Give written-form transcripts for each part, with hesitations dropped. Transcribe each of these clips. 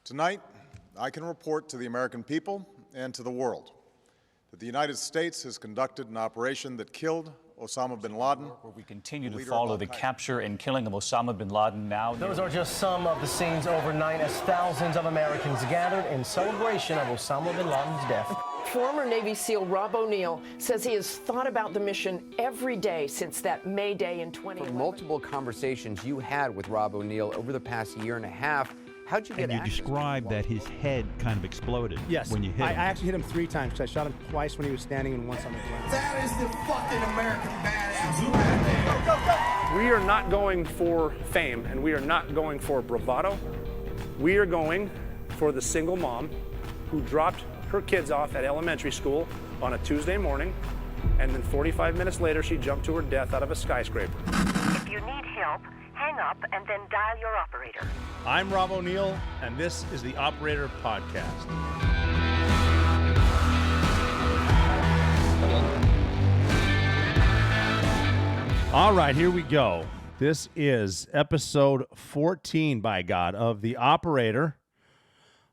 Tonight, I can report to the American people and to the world that the United States has conducted an operation that killed Osama bin Laden. Where we continue to follow the capture and killing of Osama bin Laden now. Those are just some of the scenes overnight as thousands of Americans gathered in celebration of Osama bin Laden's death. Former Navy SEAL Rob O'Neill says he has thought about the mission every day since that May Day in 2011. From multiple conversations you had with Rob O'Neill over the past year and a half, how'd you get access? And you described that his head kind of exploded when you hit him. I actually hit him 3 times because I shot him twice when he was standing and once on the ground. That is the fucking American badass right there. We are not going for fame and we are not going for bravado. We are going for the single mom who dropped her kids off at elementary school on a Tuesday morning, and then 45 minutes later she jumped to her death out of a skyscraper. If you need help, hang up and then dial your operator. I'm Rob O'Neill, and this is the Operator Podcast. All right, here we go. This is episode 14, by God, of the Operator.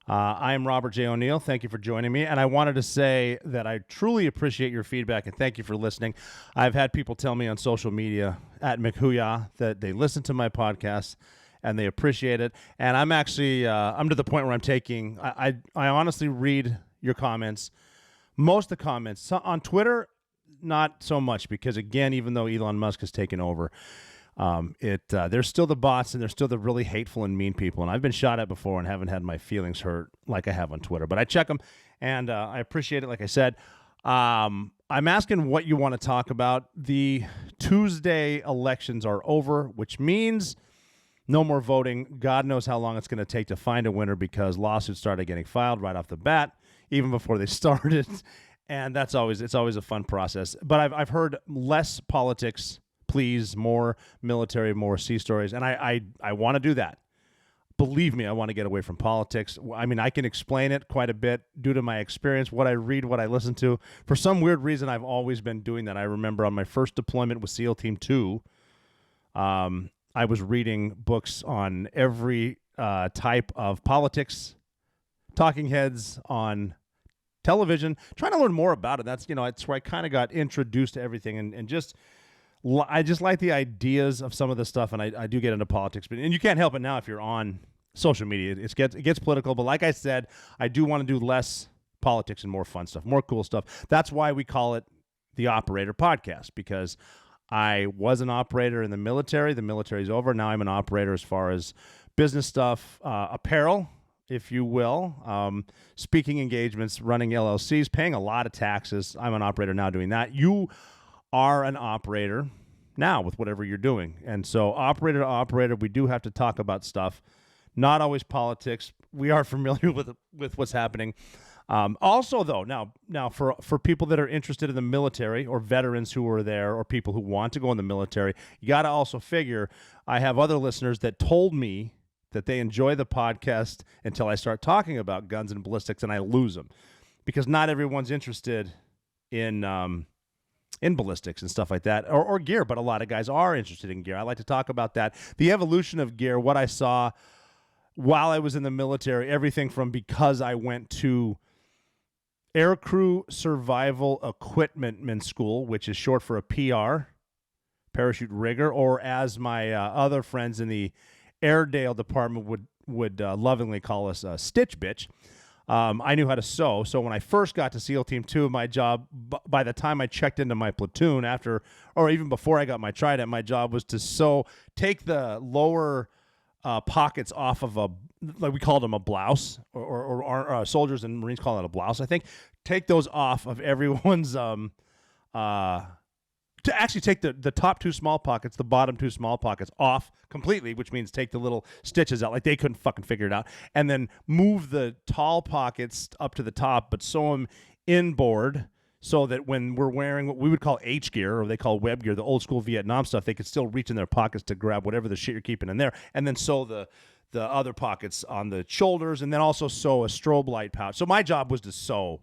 I am Robert J. O'Neill. Thank you for joining me. And I wanted to say that I truly appreciate your feedback and thank you for listening. I've had people tell me on social media at McHooyah that they listen to my podcast and they appreciate it. And I'm actually, I'm to the point where I'm taking, I honestly read your comments. Most of the comments on Twitter, not so much because, again, even though Elon Musk has taken over, there's still the bots and there's still the really hateful and mean people. And I've been shot at before and haven't had my feelings hurt like I have on Twitter. But I check them and I appreciate it. Like I said, I'm asking what you want to talk about. The Tuesday elections are over, which means no more voting. God knows how long it's going to take to find a winner because lawsuits started getting filed right off the bat, even before they started. And it's always a fun process. But I've heard less politics, please, more military, more sea stories. And I want to do that. Believe me, I want to get away from politics. I mean, I can explain it quite a bit due to my experience, what I read, what I listen to. For some weird reason, I've always been doing that. I remember on my first deployment with SEAL Team 2, I was reading books on every type of politics, talking heads on television, trying to learn more about it. That's where I kind of got introduced to everything and I just like the ideas of some of the stuff, and I do get into politics. And you can't help it now if you're on social media. It gets political, but like I said, I do want to do less politics and more fun stuff, more cool stuff. That's why we call it the Operator Podcast, because I was an operator in the military. The military's over. Now I'm an operator as far as business stuff, apparel, if you will, speaking engagements, running LLCs, paying a lot of taxes. I'm an operator now doing that. You are an operator now with whatever you're doing. And so operator to operator, we do have to talk about stuff, not always politics. We are familiar with what's happening. Also, though, now for people that are interested in the military or veterans who are there or people who want to go in the military, you got to also figure I have other listeners that told me that they enjoy the podcast until I start talking about guns and ballistics and I lose them because not everyone's interested in ballistics and stuff like that, or gear, but a lot of guys are interested in gear. I like to talk about that. The evolution of gear, what I saw while I was in the military, everything from because I went to Aircrew Survival Equipment School, which is short for a PR, parachute rigger, or as my other friends in the Airedale department would lovingly call us a stitch bitch. I knew how to sew. So when I first got to SEAL Team 2, my job, by the time I checked into my platoon after, or even before I got my trident, my job was to sew, take the lower pockets off of like we called them a blouse, or soldiers and Marines call it a blouse, I think. Take those off of everyone's, to actually take the top 2 small pockets, the bottom 2 small pockets off completely, which means take the little stitches out, like they couldn't fucking figure it out, and then move the tall pockets up to the top, but sew them inboard so that when we're wearing what we would call H gear, or they call web gear, the old school Vietnam stuff, they could still reach in their pockets to grab whatever the shit you're keeping in there, and then sew the other pockets on the shoulders, and then also sew a strobe light pouch. So my job was to sew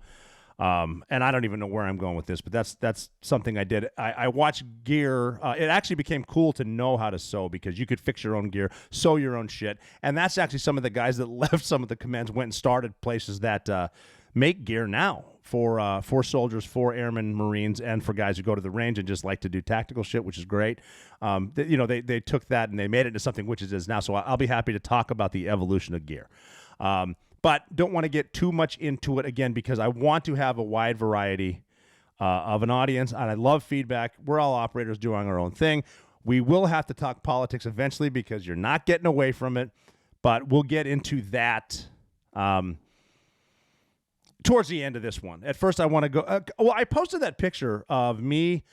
And I don't even know where I'm going with this, but that's something I did. I watched gear. It actually became cool to know how to sew because you could fix your own gear, sew your own shit. And that's actually some of the guys that left some of the commands, went and started places that make gear now for soldiers, for airmen, Marines, and for guys who go to the range and just like to do tactical shit, which is great. They took that and they made it into something which it is now. So I'll be happy to talk about the evolution of gear. But don't want to get too much into it again because I want to have a wide variety of an audience, and I love feedback. We're all operators doing our own thing. We will have to talk politics eventually because you're not getting away from it, but we'll get into that towards the end of this one. At first, I want to go I posted that picture of me.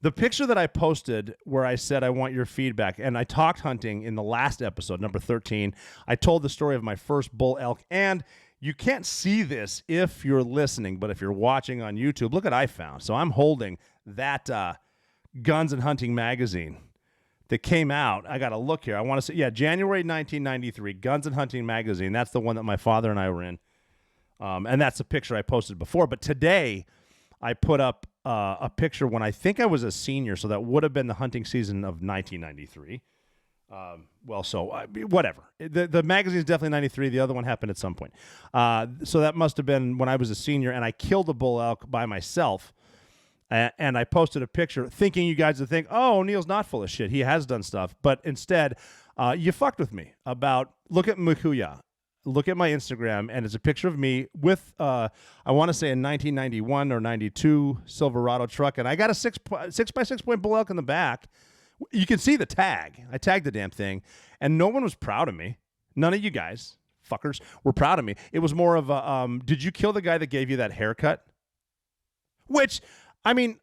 The picture that I posted where I said I want your feedback, and I talked hunting in the last episode, number 13. I told the story of my first bull elk, and you can't see this if you're listening, but if you're watching on YouTube, look what I found. So I'm holding that Guns and Hunting magazine that came out. I got to look here. I want to say, January 1993, Guns and Hunting magazine. That's the one that my father and I were in, and that's the picture I posted before. But today, I put up a picture when I think I was a senior, so that would have been the hunting season of 1993. Whatever. The magazine is definitely 93. The other one happened at some point. So that must have been when I was a senior, and I killed a bull elk by myself. And I posted a picture thinking you guys would think, oh, O'Neill's not full of shit. He has done stuff. But instead, you fucked with me about, look at Mukuya. Look at my Instagram, and it's a picture of me with, I want to say, a 1991 or 92 Silverado truck, and I got a 6x6 point bull elk in the back. You can see the tag. I tagged the damn thing, and no one was proud of me. None of you guys, fuckers, were proud of me. It was more of a, did you kill the guy that gave you that haircut? Which, I mean,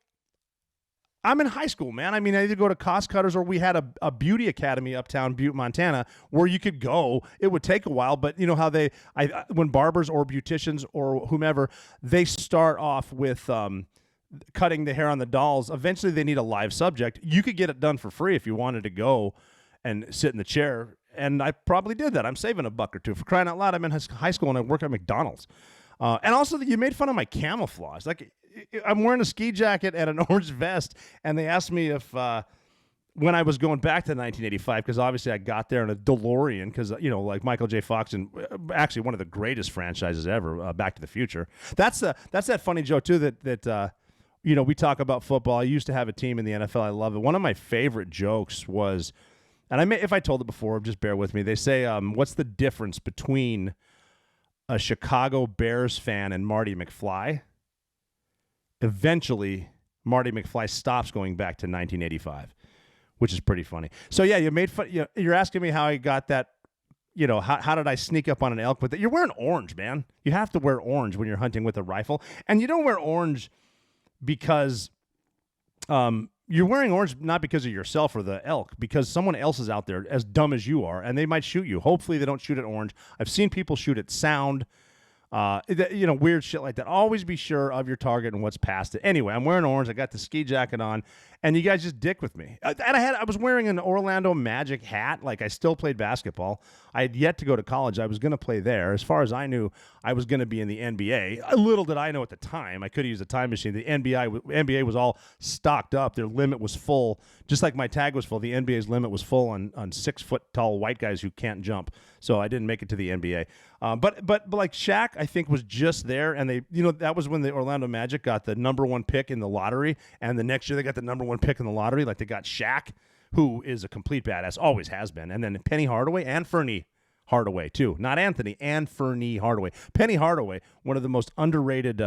I'm in high school, man. I mean, I either go to Cost Cutters or we had a beauty academy uptown Butte, Montana, where you could go. It would take a while, but you know how when barbers or beauticians or whomever, they start off with cutting the hair on the dolls. Eventually, they need a live subject. You could get it done for free if you wanted to go and sit in the chair, and I probably did that. I'm saving $1 or $2. For crying out loud, I'm in high school and I work at McDonald's. And also, you made fun of my camouflage. Like, I'm wearing a ski jacket and an orange vest, and they asked me if when I was going back to 1985, because obviously I got there in a DeLorean, because, like Michael J. Fox and actually one of the greatest franchises ever, Back to the Future. That's that funny joke, too, that we talk about football. I used to have a team in the NFL. I love it. One of my favorite jokes was, and if I told it before, just bear with me. They say, what's the difference between a Chicago Bears fan and Marty McFly? Eventually, Marty McFly stops going back to 1985, which is pretty funny. So, yeah, you made fun. You're asking me how I got that, how did I sneak up on an elk with it? You're wearing orange, man. You have to wear orange when you're hunting with a rifle. And you don't wear orange because you're wearing orange not because of yourself or the elk, because someone else is out there as dumb as you are, and they might shoot you. Hopefully, they don't shoot at orange. I've seen people shoot at sound. Weird shit like that. Always be sure of your target and what's past it. Anyway, I'm wearing orange. I got the ski jacket on, and you guys just dick with me. And I was wearing an Orlando Magic hat. Like, I still played basketball. I had yet to go to college. I was going to play there. As far as I knew, I was going to be in the NBA. Little did I know at the time, I could have used a time machine. The NBA was all stocked up. Their limit was full. Just like my tag was full, the NBA's limit was full on 6-foot-tall white guys who can't jump. So I didn't make it to the NBA. But like Shaq, I think, was just there, and they, that was when the Orlando Magic got the #1 pick in the lottery, and the next year they got the #1 pick in the lottery. Like, they got Shaq, who is a complete badass, always has been, and then Penny Hardaway and Fernie Hardaway too, not Anthony, and Fernie Hardaway. Penny Hardaway, one of the most underrated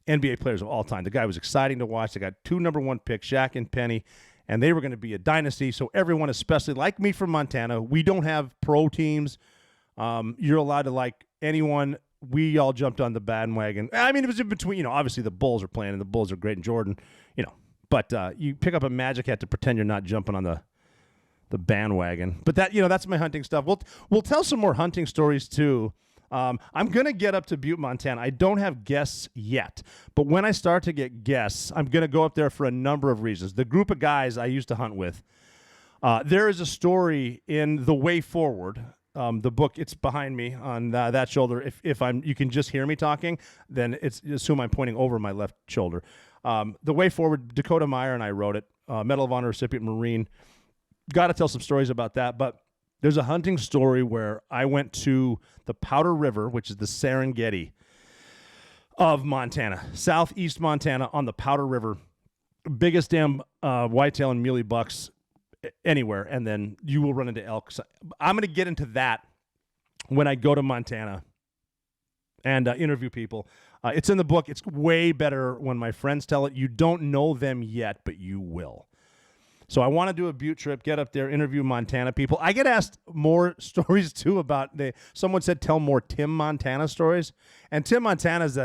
NBA players of all time. The guy was exciting to watch. They got 2 #1 picks, Shaq and Penny, and they were going to be a dynasty. So everyone, especially like me from Montana, we don't have pro teams. You're allowed to like anyone. We all jumped on the bandwagon. I mean, it was in between, obviously the Bulls are playing and the Bulls are great, and Jordan, but you pick up a Magic hat to pretend you're not jumping on the bandwagon. But that's my hunting stuff. We'll tell some more hunting stories too. I'm going to get up to Butte, Montana. I don't have guests yet, but when I start to get guests, I'm going to go up there for a number of reasons. The group of guys I used to hunt with, there is a story in The Way Forward, the book, it's behind me on that shoulder. If you can just hear me talking, then assume I'm pointing over my left shoulder. The Way Forward, Dakota Meyer and I wrote it. Medal of Honor recipient Marine. Got to tell some stories about that, but there's a hunting story where I went to the Powder River, which is the Serengeti of Montana, southeast Montana on the Powder River. Biggest damn whitetail and muley bucks anywhere, and then you will run into elk. So I'm going to get into that when I go to Montana and interview people. It's in the book. It's way better when my friends tell it. You don't know them yet, but you will. So I want to do a butte trip, get up there, interview Montana people. I get asked more stories, too, about someone said tell more Tim Montana stories. And Tim Montana's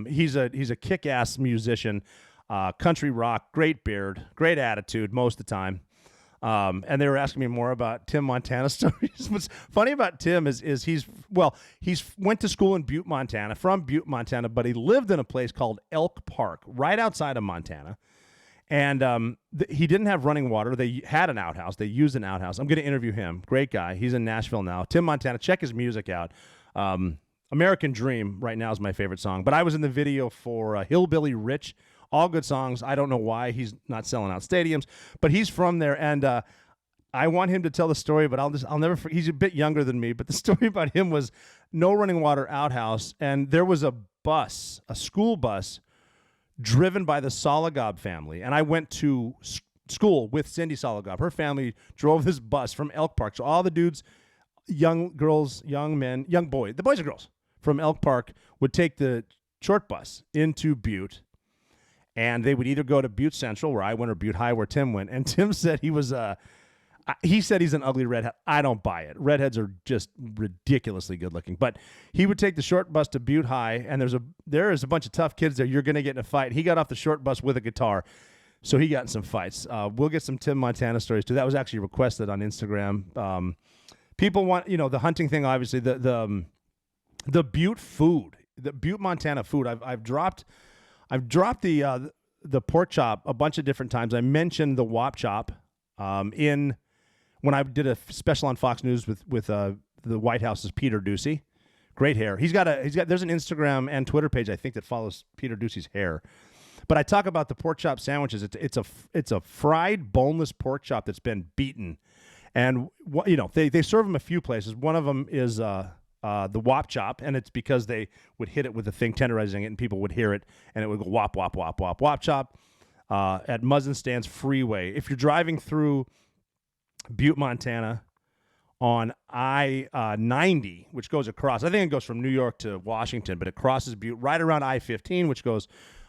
he's a kick-ass musician, country rock, great beard, great attitude most of the time. And they were asking me more about Tim Montana stories. What's funny about Tim is he's went to school in Butte, Montana, from Butte, Montana, but he lived in a place called Elk Park, right outside of Montana. And he didn't have running water. They had an outhouse. They used an outhouse. I'm going to interview him. Great guy. He's in Nashville now. Tim Montana, check his music out. American Dream right now is my favorite song. But I was in the video for Hillbilly Rich. All good songs. I don't know why he's not selling out stadiums, but he's from there, and I want him to tell the story. But I'll never forget. He's a bit younger than me, but the story about him was no running water outhouse, and there was a school bus, driven by the Soligob family, and I went to school with Cindy Soligob. Her family drove this bus from Elk Park, so all the dudes, young girls, young men, young boys, the boys and girls from Elk Park would take the short bus into Butte. And they would either go to Butte Central, where I went, or Butte High, where Tim went. And Tim said he said he's an ugly redhead. I don't buy it. Redheads are just ridiculously good looking. But he would take the short bus to Butte High, and there is a bunch of tough kids there. You're going to get in a fight. He got off the short bus with a guitar, so he got in some fights. We'll get some Tim Montana stories too. That was actually requested on Instagram. People want, the hunting thing. Obviously, the Butte food, the Butte, Montana food. I've dropped the pork chop a bunch of different times. I mentioned the wop chop when I did a special on Fox News with the White House's Peter Doocy. Great hair. There's an Instagram and Twitter page I think that follows Peter Doocy's hair. But I talk about the pork chop sandwiches. It's a fried boneless pork chop that's been beaten, and they serve them a few places. One of them is the wop chop, and it's because they would hit it with the thing tenderizing it, and people would hear it, and it would go wop, wop, wop, wop, wop chop at Muzzin Stands Freeway. If you're driving through Butte, Montana on I-90, which goes across, I think it goes from New York to Washington, but it crosses Butte right around I-15, which goes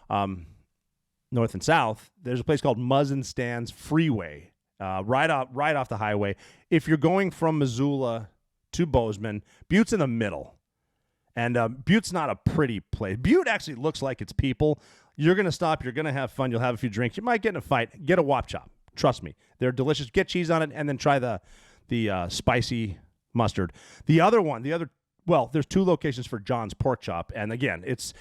north and south. There's a place called Muzzin Stands Freeway, right off the highway. If you're going from Missoula to Bozeman, Butte's in the middle, and Butte's not a pretty place. Butte actually looks like it's people. You're going to stop. You're going to have fun. You'll have a few drinks. You might get in a fight. Get a wop chop. Trust me. They're delicious. Get cheese on it, and then try the spicy mustard. There's two locations for John's Pork Chop, and again, it's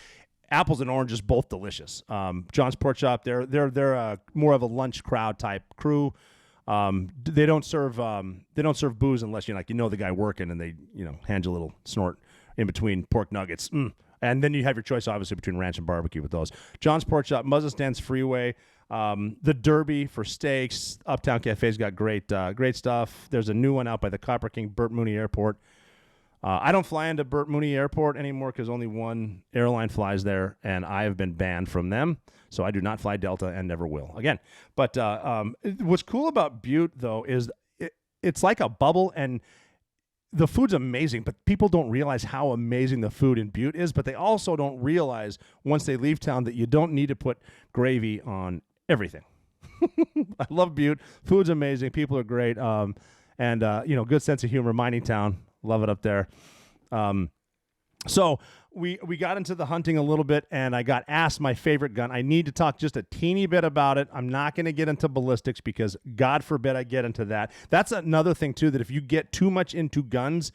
apples and oranges, both delicious. John's Pork Chop, they're more of a lunch crowd type crew. They don't serve booze unless you know the guy working, and they hand you a little snort in between pork nuggets. And then you have your choice obviously between ranch and barbecue with those. John's Pork Chop, Muzzin Stands Freeway, the Derby for steaks. Uptown Cafe's got great stuff. There's a new one out by the Copper King Burt Mooney Airport. I don't fly into Burt Mooney Airport anymore because only one airline flies there, and I have been banned from them. So I do not fly Delta and never will again. But what's cool about Butte, though, is it's like a bubble, and the food's amazing, but people don't realize how amazing the food in Butte is. But they also don't realize once they leave town that you don't need to put gravy on everything. I love Butte. Food's amazing. People are great. And good sense of humor. Mining town. Love it up there. So we got into the hunting a little bit, and I got asked my favorite gun. I need to talk just a teeny bit about it. I'm not going to get into ballistics because God forbid I get into that. That's another thing, too, that if you get too much into guns,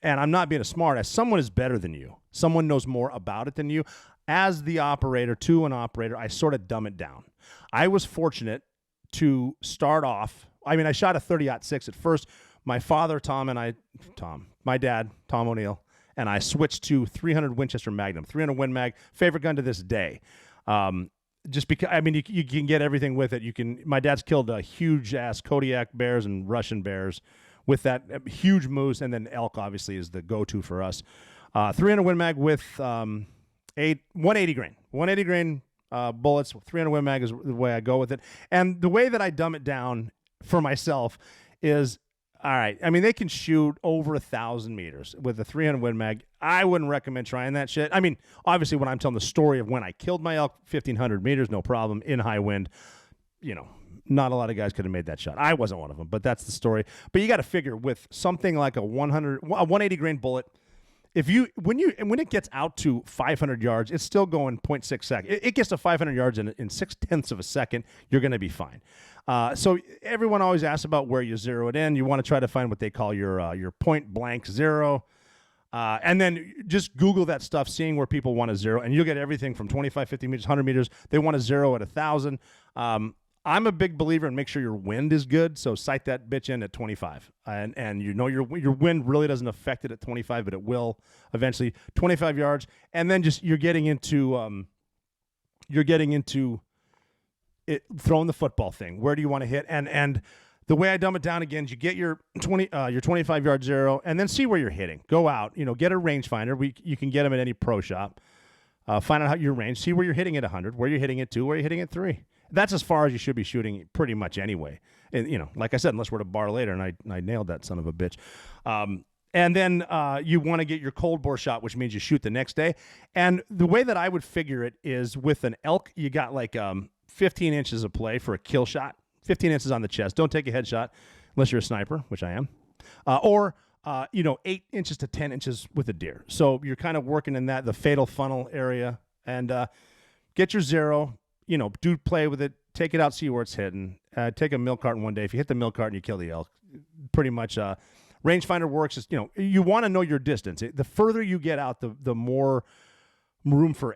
and I'm not being a smart ass, someone is better than you. Someone knows more about it than you. As the operator, to an operator, I sort of dumb it down. I was fortunate to start off. I mean, I shot a 30-06 at first. my father, my dad, Tom O'Neill, and I switched to 300 Winchester Magnum, 300 Win Mag, favorite gun to this day. Just because, I mean, you can get everything with it. My dad's killed huge ass Kodiak bears and Russian bears with that huge moose, and then elk obviously is the go-to for us. 300 Win Mag with 180 grain. 180 grain bullets, 300 Win Mag is the way I go with it. And the way that I dumb it down for myself is, all right, I mean, they can shoot over 1,000 meters with a 300 Win Mag. I wouldn't recommend trying that shit. I mean, obviously, when I'm telling the story of when I killed my elk, 1,500 meters, no problem, in high wind, not a lot of guys could have made that shot. I wasn't one of them, but that's the story. But you got to figure with something like a 180 grain bullet, when it gets out to 500 yards, it's still going 0.6 seconds. It gets to 500 yards in 0.6 of a second, you're going to be fine. So everyone always asks about where you zero it in. You want to try to find what they call your point blank zero. And then just Google that stuff, seeing where people want to zero, and you'll get everything from 25, 50 meters, 100 meters. They want to zero at 1,000. I'm a big believer in make sure your wind is good, so sight that bitch in at 25. And your wind really doesn't affect it at 25, but it will eventually. 25 yards, and then just you're getting into it, throwing the football thing. Where do you want to hit? And the way I dumb it down again is you get your 25 yard zero, and then see where you're hitting. Go out, get a rangefinder. You can get them at any pro shop. Find out how your range. See where you're hitting at 100, where you're hitting at 2, where you're hitting at 3. That's as far as you should be shooting pretty much anyway. And, like I said, unless we're at a bar later, and I nailed that son of a bitch. And then you want to get your cold bore shot, which means you shoot the next day. And the way that I would figure it is with an elk, you got like 15 inches of play for a kill shot, 15 inches on the chest. Don't take a headshot unless you're a sniper, which I am. Or 8 inches to 10 inches with a deer. So you're kind of working in the fatal funnel area, and get your zero. Do play with it, take it out, see where it's hitting. Take a milk carton one day. If you hit the milk carton, you kill the elk. Pretty much, rangefinder works. You want to know your distance. The further you get out, the more room for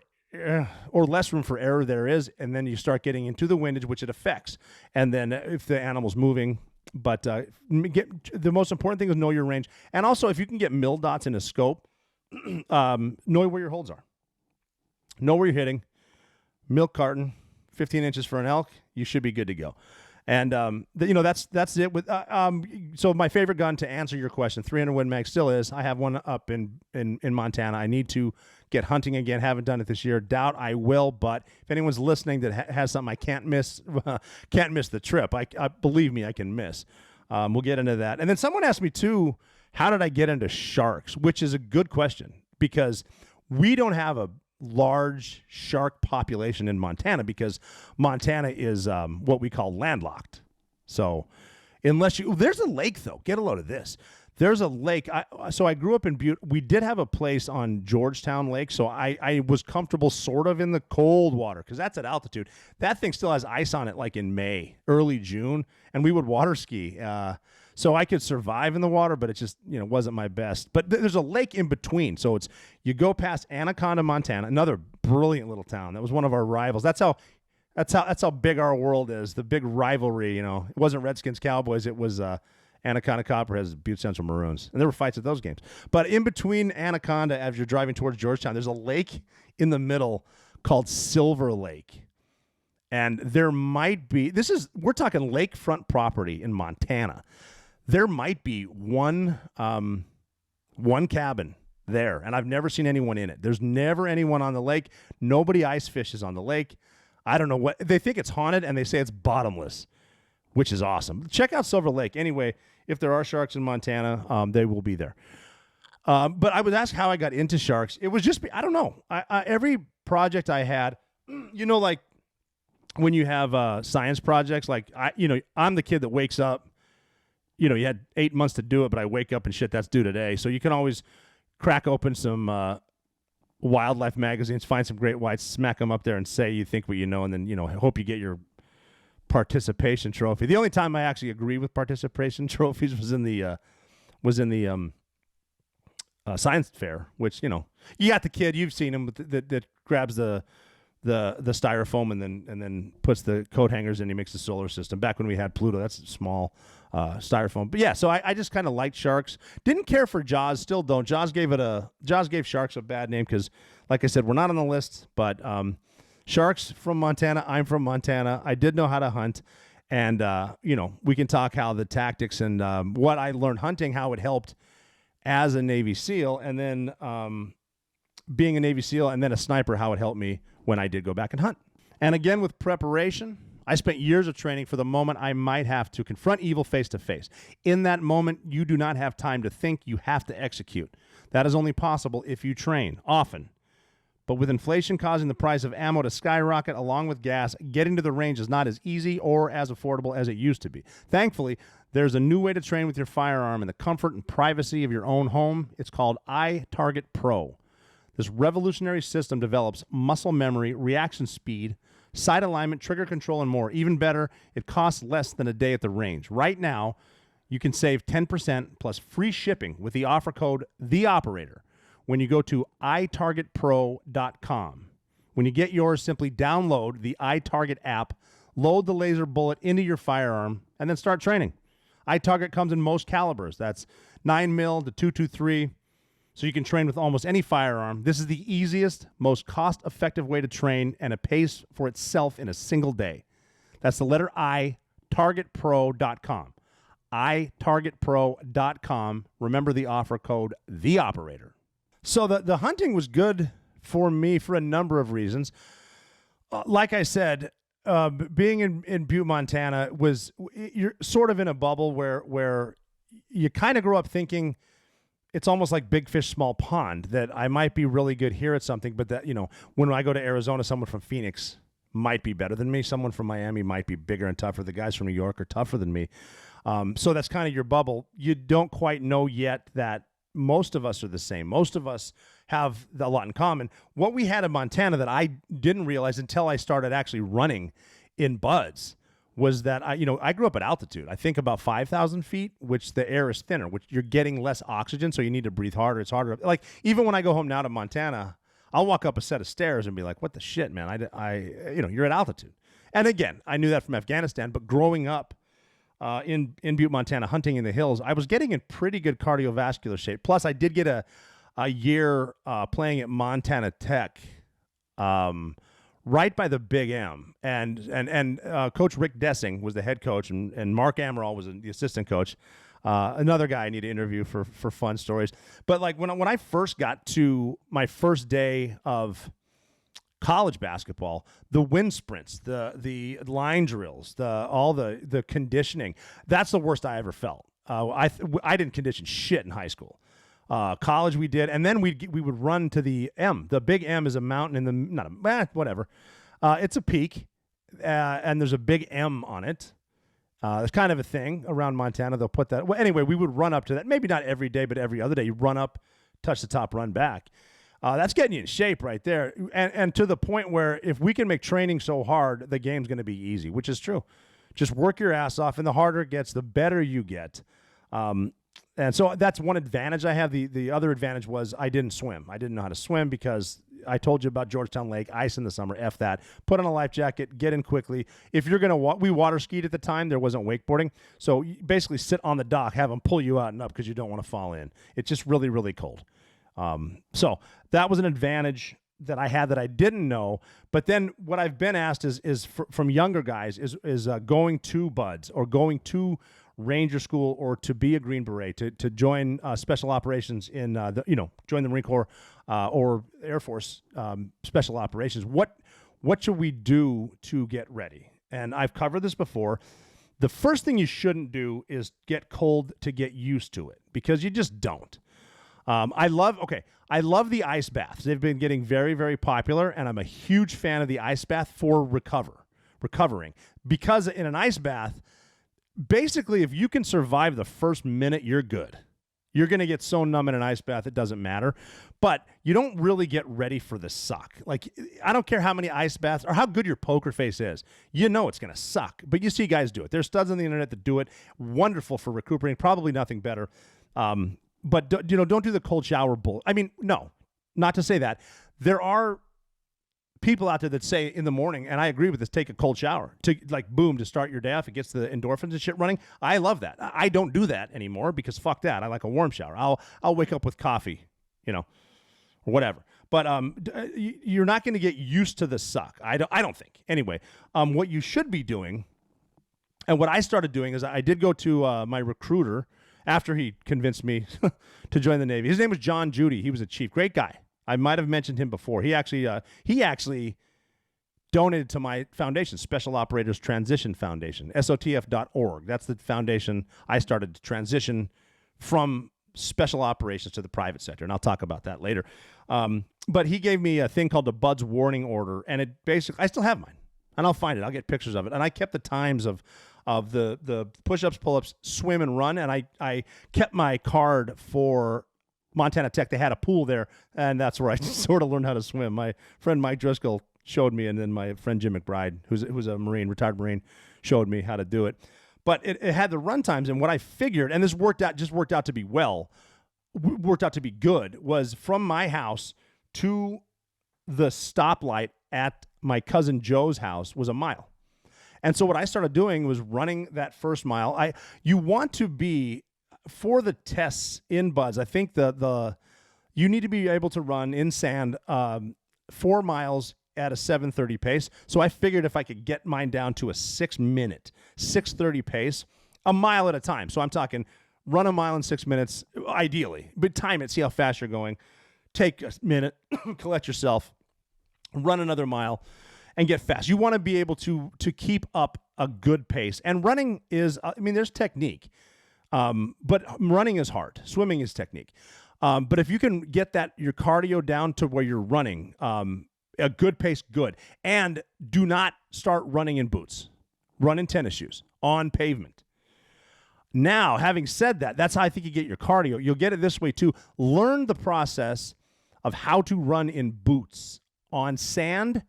or less room for error there is, and then you start getting into the windage, which it affects. And then if the animal's moving, but the most important thing is know your range. And also, if you can get mil dots in a scope, know where your holds are. Know where you're hitting. Milk carton, 15 inches for an elk, you should be good to go. And that's it. With so my favorite gun, to answer your question, 300 Win Mag still is. I have one up in Montana. I need to get hunting again. Haven't done it this year. Doubt I will. But if anyone's listening that has something I can't miss, can't miss the trip. I believe me, I can miss. We'll get into that. And then someone asked me too, how did I get into sharks? Which is a good question, because we don't have a large shark population in Montana, because Montana is what we call landlocked. So there's a lake though. Get a load of this. There's a lake. So I grew up in Butte. We did have a place on Georgetown Lake, so I was comfortable sort of in the cold water, because that's at altitude. That thing still has ice on it like in May, early June, and we would water ski. So I could survive in the water, but it just wasn't my best. But there's a lake in between. So you go past Anaconda, Montana, another brilliant little town. That was one of our rivals. That's how big our world is. The big rivalry, it wasn't Redskins Cowboys. It was Anaconda Copperheads, Butte Central Maroons. And there were fights at those games. But in between Anaconda, as you're driving towards Georgetown, there's a lake in the middle called Silver Lake. And there might be, we're talking lakefront property in Montana. There might be one cabin there, and I've never seen anyone in it. There's never anyone on the lake. Nobody ice fishes on the lake. I don't know what they think. It's haunted, and they say it's bottomless, which is awesome. Check out Silver Lake. Anyway, if there are sharks in Montana, they will be there. But I was asked how I got into sharks. It was just, I don't know. Every project I had, like when you have science projects, like I'm the kid that wakes up. You had 8 months to do it, but I wake up and shit, that's due today. So you can always crack open some wildlife magazines, find some great whites, smack them up there, and say you think what you know, and then hope you get your participation trophy. The only time I actually agree with participation trophies was in the science fair, which you got the kid, you've seen him that grabs the the styrofoam and then puts the coat hangers in. He makes the solar system. Back when we had Pluto, that's small styrofoam. But yeah, so I just kind of liked Sharks. Didn't care for Jaws. Still don't. Jaws gave Sharks a bad name because, like I said, we're not on the list. But Sharks from Montana. I'm from Montana. I did know how to hunt. And, we can talk how the tactics and what I learned hunting, how it helped as a Navy SEAL, and then being a Navy SEAL and then a sniper, how it helped me when I did go back and hunt. And again, with preparation, I spent years of training for the moment I might have to confront evil face to face. In that moment, you do not have time to think. You have to execute. That is only possible if you train often. But with inflation causing the price of ammo to skyrocket along with gas, getting to the range is not as easy or as affordable as it used to be. Thankfully, there's a new way to train with your firearm in the comfort and privacy of your own home. It's called iTarget Pro. This revolutionary system develops muscle memory, reaction speed, sight alignment, trigger control, and more. Even better, it costs less than a day at the range. Right now, you can save 10% plus free shipping with the offer code THEOPERATOR when you go to itargetpro.com. When you get yours, simply download the iTarget app, load the laser bullet into your firearm, and then start training. iTarget comes in most calibers. That's 9mm to .223, so you can train with almost any firearm. This is the easiest, most cost-effective way to train, and it pays for itself in a single day. That's the letter I, targetpro.com. itargetpro.com. Remember the offer code THEOPERATOR. So the hunting was good for me for a number of reasons. Like I said, being in Butte, Montana, you're sort of in a bubble where you kind of grow up thinking it's almost like big fish, small pond, that I might be really good here at something, but that, when I go to Arizona, someone from Phoenix might be better than me. Someone from Miami might be bigger and tougher. The guys from New York are tougher than me. So that's kind of your bubble. You don't quite know yet that most of us are the same. Most of us have a lot in common. What we had in Montana that I didn't realize until I started actually running in buds was that I grew up at altitude. I think about 5,000 feet, which the air is thinner, which you're getting less oxygen, so you need to breathe harder. It's harder. Like even when I go home now to Montana, I'll walk up a set of stairs and be like, "What the shit, man? You're at altitude." And again, I knew that from Afghanistan, but growing up in Butte, Montana, hunting in the hills, I was getting in pretty good cardiovascular shape. Plus, I did get a year playing at Montana Tech, right by the Big M, and Coach Rick Dessing was the head coach, and Mark Amaral was the assistant coach. Another guy I need to interview for fun stories. But like when I first got to my first day of college basketball, the wind sprints, the line drills, all the conditioning, that's the worst I ever felt. I didn't condition shit in high school. College we did, and then we would run to the M. The Big M is a mountain in the whatever. It's a peak, and there's a big M on it. It's kind of a thing around Montana. They'll put that. Well, anyway, we would run up to that. Maybe not every day, but every other day. You run up, touch the top, run back. That's getting you in shape right there, and to the point where if we can make training so hard, the game's going to be easy, which is true. Just work your ass off, and the harder it gets, the better you get. And so that's one advantage I have. The other advantage was I didn't swim. I didn't know how to swim because I told you about Georgetown Lake, ice in the summer, F that. Put on a life jacket, get in quickly. If you're going to we water skied at the time, there wasn't wakeboarding. So you basically sit on the dock, have them pull you out and up because you don't want to fall in. It's just really, really cold. So that was an advantage that I had that I didn't know. But then what I've been asked is from younger guys is going to BUD/S or going to Ranger School or to be a Green Beret, to join special operations in join the Marine Corps or Air Force special operations. What should we do to get ready? And I've covered this before. The first thing you shouldn't do is get cold to get used to it, because you just don't. I love the ice baths. They've been getting very, very popular, and I'm a huge fan of the ice bath for recovering. Because in an ice bath, basically, if you can survive the first minute, you're good. You're going to get so numb in an ice bath, it doesn't matter. But you don't really get ready for the suck. Like, I don't care how many ice baths or how good your poker face is. You know it's going to suck. But you see guys do it. There's studs on the internet that do it. Wonderful for recuperating. Probably nothing better. But don't do the cold shower bull. I mean, no, not to say that. There are people out there that say in the morning, and I agree with this, take a cold shower to like boom to start your day off. It gets the endorphins and shit running. I love that. I don't do that anymore because fuck that. I like a warm shower. I'll wake up with coffee, or whatever. But you're not going to get used to the suck. I don't think. Anyway, what you should be doing, and what I started doing is I did go to my recruiter after he convinced me to join the Navy. His name was John Judy. He was a chief, great guy. I might have mentioned him before. He actually donated to my foundation, Special Operators Transition Foundation, SOTF.org. That's the foundation I started to transition from special operations to the private sector, and I'll talk about that later. But he gave me a thing called the Bud's Warning Order, and it basically, I still have mine, and I'll find it. I'll get pictures of it. And I kept the times of the push-ups, pull-ups, swim, and run, and I kept my card for Montana Tech. They had a pool there, and that's where I sort of learned how to swim. My friend Mike Driscoll showed me, and then my friend Jim McBride, who's a Marine, retired Marine, showed me how to do it. But it had the run times, and what I figured, and this worked out to be good, was from my house to the stoplight at my cousin Joe's house was a mile. And so what I started doing was running that first mile. You want to be, for the tests in Buds, I think you need to be able to run in sand 4 miles at a 7:30 pace. So I figured if I could get mine down to a 6-minute, 6:30 pace, a mile at a time. So I'm talking run a mile in 6 minutes, ideally, but time it, see how fast you're going. Take a minute, collect yourself, run another mile, and get fast. You want to be able to keep up a good pace. And running is, there's technique. But running is hard. Swimming is technique. But if you can get your cardio down to where you're running, a good pace, good. And do not start running in boots. Run in tennis shoes on pavement. Now, having said that, that's how I think you get your cardio. You'll get it this way too. Learn the process of how to run in boots on sand.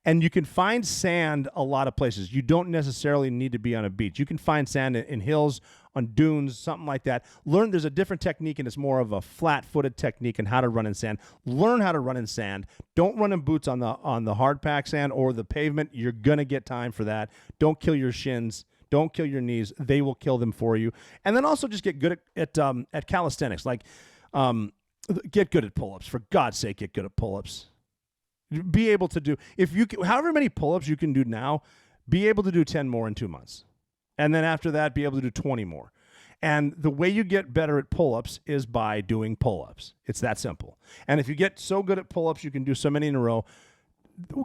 And you can find sand a lot of places. You don't necessarily need to be on a beach. You can find sand in hills, on dunes, something like that. There's a different technique, and it's more of a flat-footed technique in how to run in sand. Learn how to run in sand. Don't run in boots on the hard pack sand or the pavement. You're going to get time for that. Don't kill your shins. Don't kill your knees. They will kill them for you. And then also just get good at calisthenics. Like, get good at pull-ups. For God's sake, get good at pull-ups. Be able to do, however many pull-ups you can do now, be able to do 10 more in 2 months. And then after that, be able to do 20 more. And the way you get better at pull-ups is by doing pull-ups. It's that simple. And if you get so good at pull-ups, you can do so many in a row,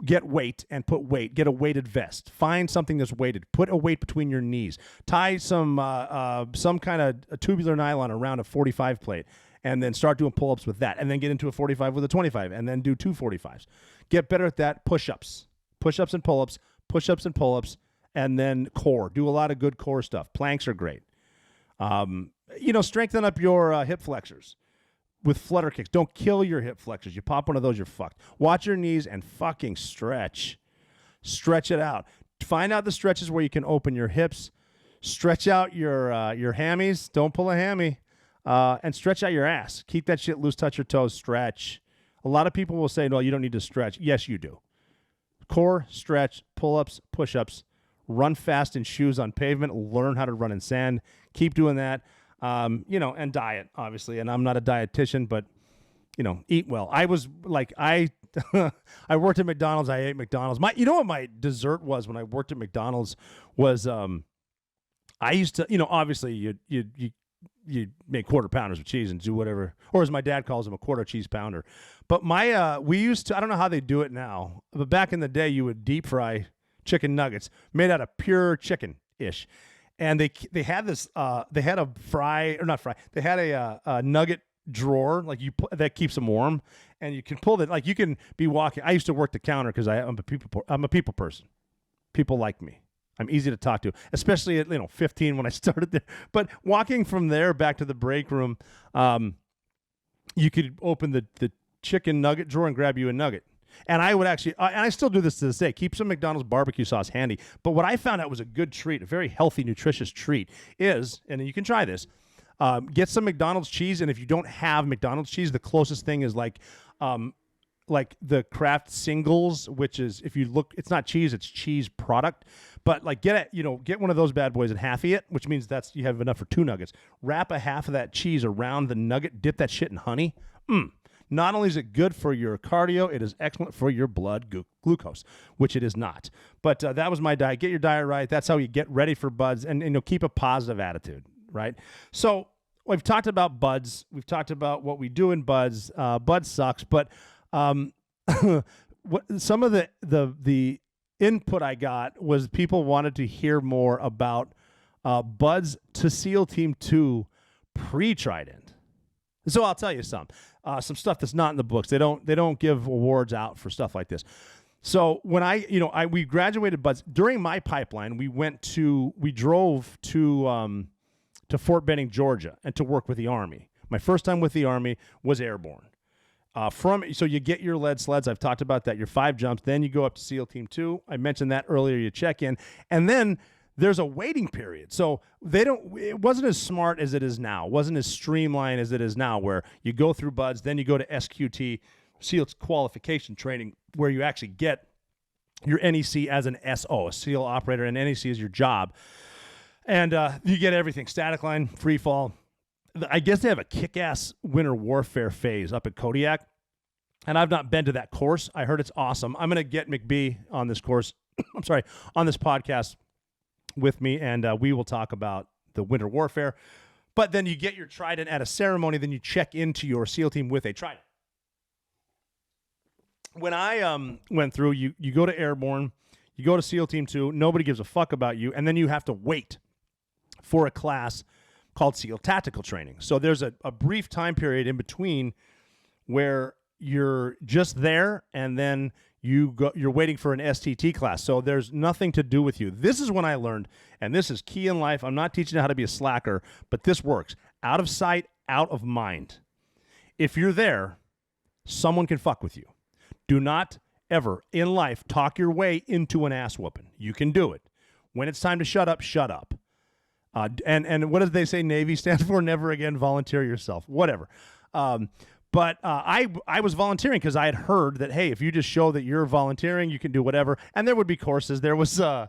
get weight and put weight. Get a weighted vest. Find something that's weighted. Put a weight between your knees. Tie some kind of a tubular nylon around a 45 plate. And then start doing pull-ups with that. And then get into a 45 with a 25. And then do 2 45s. Get better at that. Push-ups. Push-ups and pull-ups. Push-ups and pull-ups. And then core. Do a lot of good core stuff. Planks are great. Strengthen up your hip flexors with flutter kicks. Don't kill your hip flexors. You pop one of those, you're fucked. Watch your knees and fucking stretch. Stretch it out. Find out the stretches where you can open your hips. Stretch out your hammies. Don't pull a hammy. And stretch out your ass. Keep that shit loose. Touch your toes. Stretch. A lot of people will say, no, you don't need to stretch. Yes, you do. Core, stretch, pull-ups, push-ups. Run fast in shoes on pavement. Learn how to run in sand. Keep doing that. And diet, obviously. And I'm not a dietitian, but, eat well. I was like, I worked at McDonald's. I ate McDonald's. What my dessert was when I worked at McDonald's was I used to, obviously you make quarter pounders with cheese and do whatever, or as my dad calls them, a quarter cheese pounder. But we used to, I don't know how they do it now, but back in the day, you would deep fry chicken nuggets made out of pure chicken-ish. And they had this, they had a nugget drawer, like that keeps them warm. And you can pull that, like you can be walking. I used to work the counter because I'm a people person. People like me. I'm easy to talk to, especially at 15 when I started there. But walking from there back to the break room, you could open the chicken nugget drawer and grab you a nugget. And I would actually, and I still do this to this day, keep some McDonald's barbecue sauce handy. But what I found out was a good treat, a very healthy, nutritious treat is, and you can try this, get some McDonald's cheese. And if you don't have McDonald's cheese, the closest thing is like like the Kraft singles, which is, if you look, it's not cheese, it's cheese product. But like get one of those bad boys and half it, which means you have enough for 2 nuggets. Wrap a half of that cheese around the nugget, dip that shit in honey. Not only is it good for your cardio, it is excellent for your blood glucose, which it is not. But that was my diet. Get your diet right. That's how you get ready for buds, and keep a positive attitude, right? So we've talked about buds. We've talked about what we do in buds. Buds sucks, but some of the input I got was people wanted to hear more about buds to SEAL Team 2 pre-Trident. So I'll tell you some stuff that's not in the books. They don't give awards out for stuff like this. So when we graduated buds during my pipeline, we drove to Fort Benning, Georgia, and to work with the Army. My first time with the Army was airborne. So you get your lead sleds. I've talked about that. Your 5 jumps. Then you go up to SEAL Team 2. I mentioned that earlier. You check in, and then there's a waiting period. So it wasn't as smart as it is now. It wasn't as streamlined as it is now, where you go through buds, then you go to SQT, SEAL's qualification training, where you actually get your NEC as an SO, a SEAL operator, and NEC is your job. And you get everything, static line, free fall. I guess they have a kick-ass winter warfare phase up at Kodiak, and I've not been to that course. I heard it's awesome. I'm going to get McBee on this course, on this podcast with me, and we will talk about the winter warfare. But then you get your Trident at a ceremony, then you check into your SEAL team with a Trident. When I went through, you go to Airborne, you go to SEAL Team 2, nobody gives a fuck about you, and then you have to wait for a class called SEAL Tactical Training. So there's a brief time period in between where you're just there, and then you're waiting for an STT class. So there's nothing to do with you. This is when I learned, and this is key in life. I'm not teaching you how to be a slacker, but this works. Out of sight, out of mind. If you're there, someone can fuck with you. Do not ever in life talk your way into an ass whooping. You can do it. When it's time to shut up, shut up. And what did they say Navy stands for? Never again volunteer yourself. Whatever. But I was volunteering because I had heard that, hey, if you just show that you're volunteering, you can do whatever. And there would be courses. There was the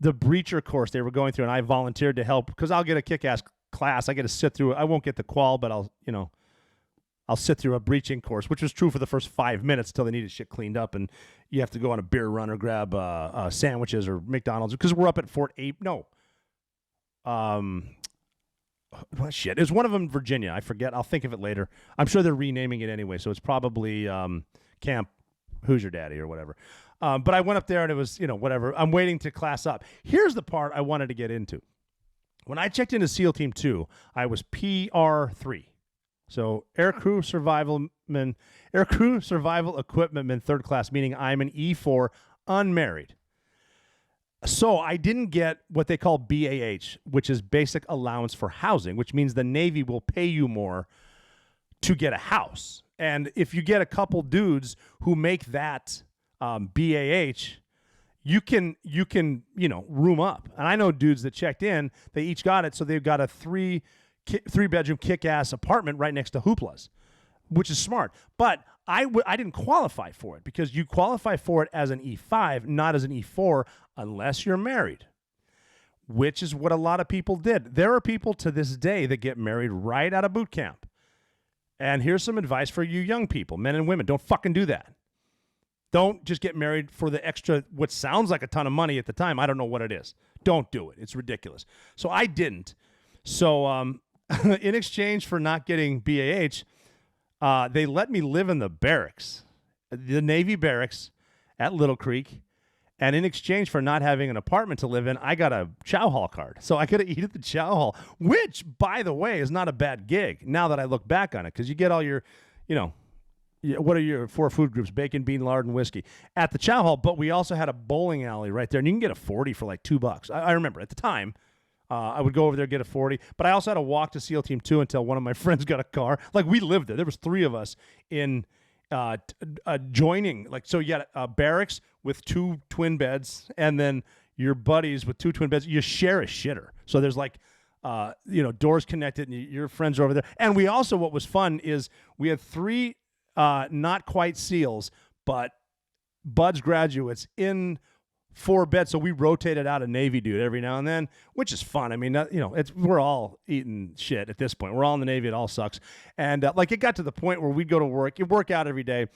breacher course they were going through, and I volunteered to help because I'll get a kick-ass class. I get to sit through it. I won't get the qual, but I'll sit through a breaching course, which was true for the first 5 minutes till they needed shit cleaned up, and you have to go on a beer run or grab sandwiches or McDonald's because we're up at Fort Ape. No. Well, shit. It was one of them in Virginia. I forget. I'll think of it later. I'm sure they're renaming it anyway, so it's probably Camp Who's Your Daddy or whatever. But I went up there and it was, whatever. I'm waiting to class up. Here's the part I wanted to get into. When I checked into SEAL Team 2, I was PR3. So Aircrew Survival Equipmentman 3rd class, meaning I'm an E4 unmarried. So I didn't get what they call BAH, which is Basic Allowance for Housing, which means the Navy will pay you more to get a house. And if you get a couple dudes who make that BAH, you can room up. And I know dudes that checked in, they each got it, so they've got a three-bedroom kick-ass apartment right next to Hoopla's, which is smart. But I didn't qualify for it because you qualify for it as an E5, not as an E4, unless you're married, which is what a lot of people did. There are people to this day that get married right out of boot camp. And here's some advice for you young people, men and women. Don't fucking do that. Don't just get married for the extra, what sounds like a ton of money at the time. I don't know what it is. Don't do it. It's ridiculous. So I didn't. So in exchange for not getting BAH, they let me live in the barracks, the Navy barracks at Little Creek. And in exchange for not having an apartment to live in, I got a chow hall card. So I could eat at the chow hall, which, by the way, is not a bad gig now that I look back on it, because you get all your, what are your 4 food groups? Bacon, bean, lard, and whiskey at the chow hall. But we also had a bowling alley right there, and you can get a 40 for like $2. I remember at the time. I would go over there, get a 40. But I also had to walk to SEAL Team 2 until one of my friends got a car. Like, we lived there. There was 3 of us in joining. Like, so you got barracks with 2 twin beds, and then your buddies with 2 twin beds. You share a shitter. So there's like, doors connected, and your friends are over there. And we also, what was fun is we had 3 not quite SEALs, but Bud's graduates in 4 beds. So we rotated out a Navy dude every now and then, which is fun. I mean, we're all eating shit at this point. We're all in the Navy. It all sucks. And it got to the point where we'd go to work. You work out every day,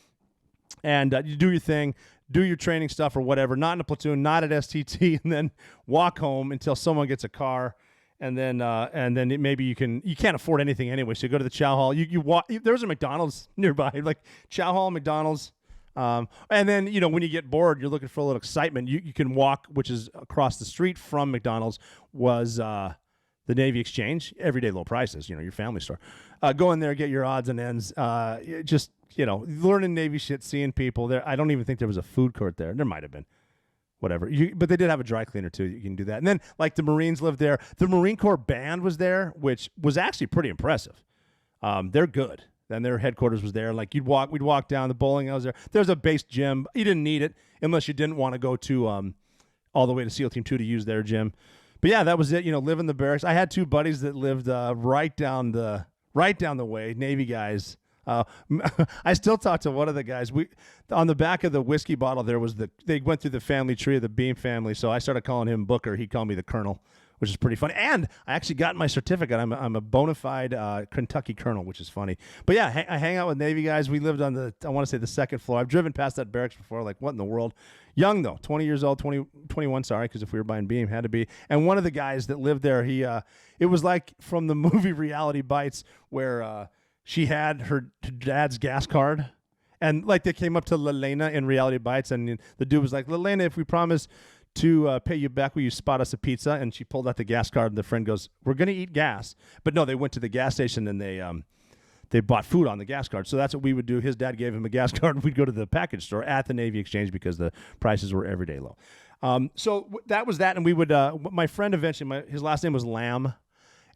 and you do your thing, do your training stuff or whatever, not in a platoon, not at STT, and then walk home until someone gets a car. And then maybe you can't afford anything anyway. So you go to the chow hall. You walk. There's a McDonald's nearby, like chow hall, McDonald's. And then when you get bored, you're looking for a little excitement. You can walk, which is across the street from McDonald's, was the Navy Exchange, everyday low prices. Your family store. Go in there, get your odds and ends. Just learning Navy shit, seeing people there. I don't even think there was a food court there. There might have been. Whatever. But they did have a dry cleaner, too. You can do that. And then, the Marines lived there. The Marine Corps band was there, which was actually pretty impressive. They're good. Then their headquarters was there. We'd walk down the bowling alley was there. There's a base gym. You didn't need it unless you didn't want to go to all the way to SEAL Team 2 to use their gym. But, yeah, that was it. Live in the barracks. I had 2 buddies that lived right down the way, Navy guys. I still talk to one of the guys. On the back of the whiskey bottle there was they went through the family tree of the Beam family, so I started calling him Booker. He called me the Colonel, which is pretty funny. And I actually got my certificate. I'm a bona fide Kentucky Colonel, which is funny. But yeah, I hang out with Navy guys. We lived on I want to say the 2nd floor. I've driven past that barracks before. Like, what in the world? Young though, 20 years old, 21. Sorry, because if we were buying Beam, had to be. And one of the guys that lived there, it was like from the movie Reality Bites, where she had her dad's gas card, and they came up to Lelena in Reality Bites, and the dude was like, "Lelena, if we promise to pay you back, will you spot us a pizza?" And she pulled out the gas card, and the friend goes, "We're gonna eat gas," but no, they went to the gas station and they bought food on the gas card. So that's what we would do. His dad gave him a gas card, and we'd go to the package store at the Navy Exchange because the prices were everyday low. So that was that, and we would. My friend eventually, his last name was Lamb,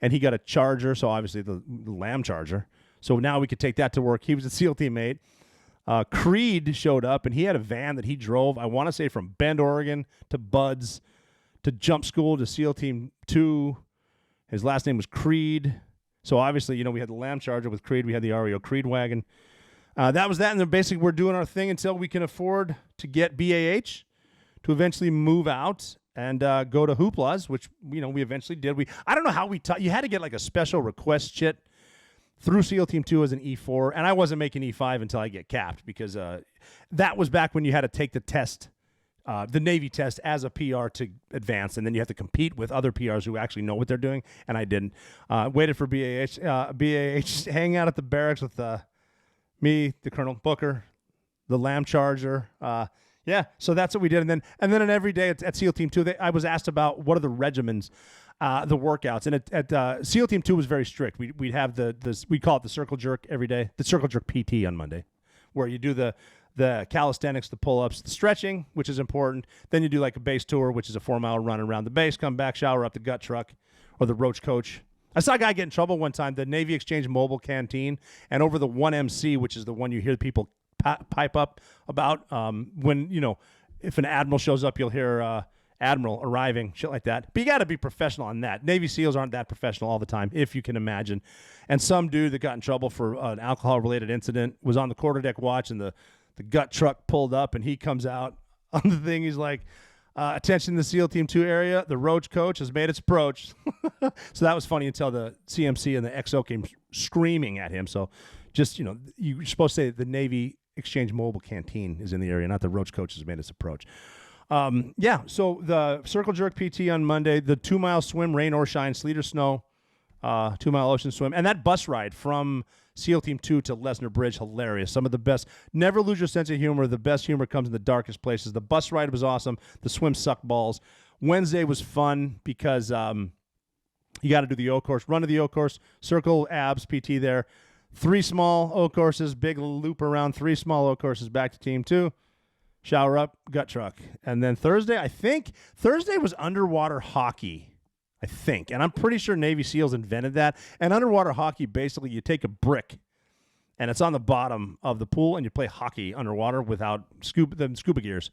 and he got a Charger, so obviously the Lamb Charger. So now we could take that to work. He was a SEAL Team 8. Creed showed up, and he had a van that he drove, I want to say from Bend, Oregon, to Bud's, to Jump School, to SEAL Team 2. His last name was Creed. So obviously, we had the Lamb Charger with Creed. We had the REO Creed wagon. That was that, and then basically we're doing our thing until we can afford to get BAH, to eventually move out and go to Hooplas, which, we eventually did. I don't know how we you had to get a special request shit through SEAL Team 2 as an E4, and I wasn't making E5 until I get capped because that was back when you had to take the test, the Navy test as a PR to advance, and then you have to compete with other PRs who actually know what they're doing, and I didn't. Waited for BAH, hang out at the barracks with me, the Colonel Booker, the Lamb Charger. Yeah, so that's what we did, and then every day at SEAL Team 2, I was asked about what are the regimens. The workouts, and at SEAL Team 2 was very strict. We'd have we call it the circle jerk every day, the circle jerk PT on Monday, where you do the calisthenics, the pull-ups, the stretching, which is important. Then you do a base tour, which is a 4-mile run around the base, come back, shower up the gut truck or the roach coach. I saw a guy get in trouble one time, the Navy Exchange mobile canteen, and over the 1MC, which is the one you hear people pipe up about when, if an admiral shows up, you'll hear Admiral arriving, shit like that. But you got to be professional on that. Navy SEALs aren't that professional all the time, if you can imagine. And some dude that got in trouble for an alcohol-related incident was on the quarterdeck watch, and the gut truck pulled up, and he comes out on the thing. He's like, attention to the SEAL Team 2 area. The roach coach has made its approach. So that was funny until the CMC and the XO came screaming at him. So just, you're supposed to say the Navy Exchange mobile canteen is in the area, not the roach coach has made its approach. So the circle jerk PT on Monday, the 2-mile swim, rain or shine, sleet or snow, 2-mile ocean swim, and that bus ride from SEAL Team 2 to Lesnar Bridge, hilarious. Some of the best. Never lose your sense of humor. The best humor comes in the darkest places. The bus ride was awesome. The swim sucked balls. Wednesday was fun because you got to do the O course, run to the O course, circle abs PT there. 3 small O courses, big loop around, 3 small O courses back to Team 2. Shower up, gut truck. And then Thursday was underwater hockey, I think. And I'm pretty sure Navy SEALs invented that. And underwater hockey, basically, you take a brick, and it's on the bottom of the pool, and you play hockey underwater without scuba gears.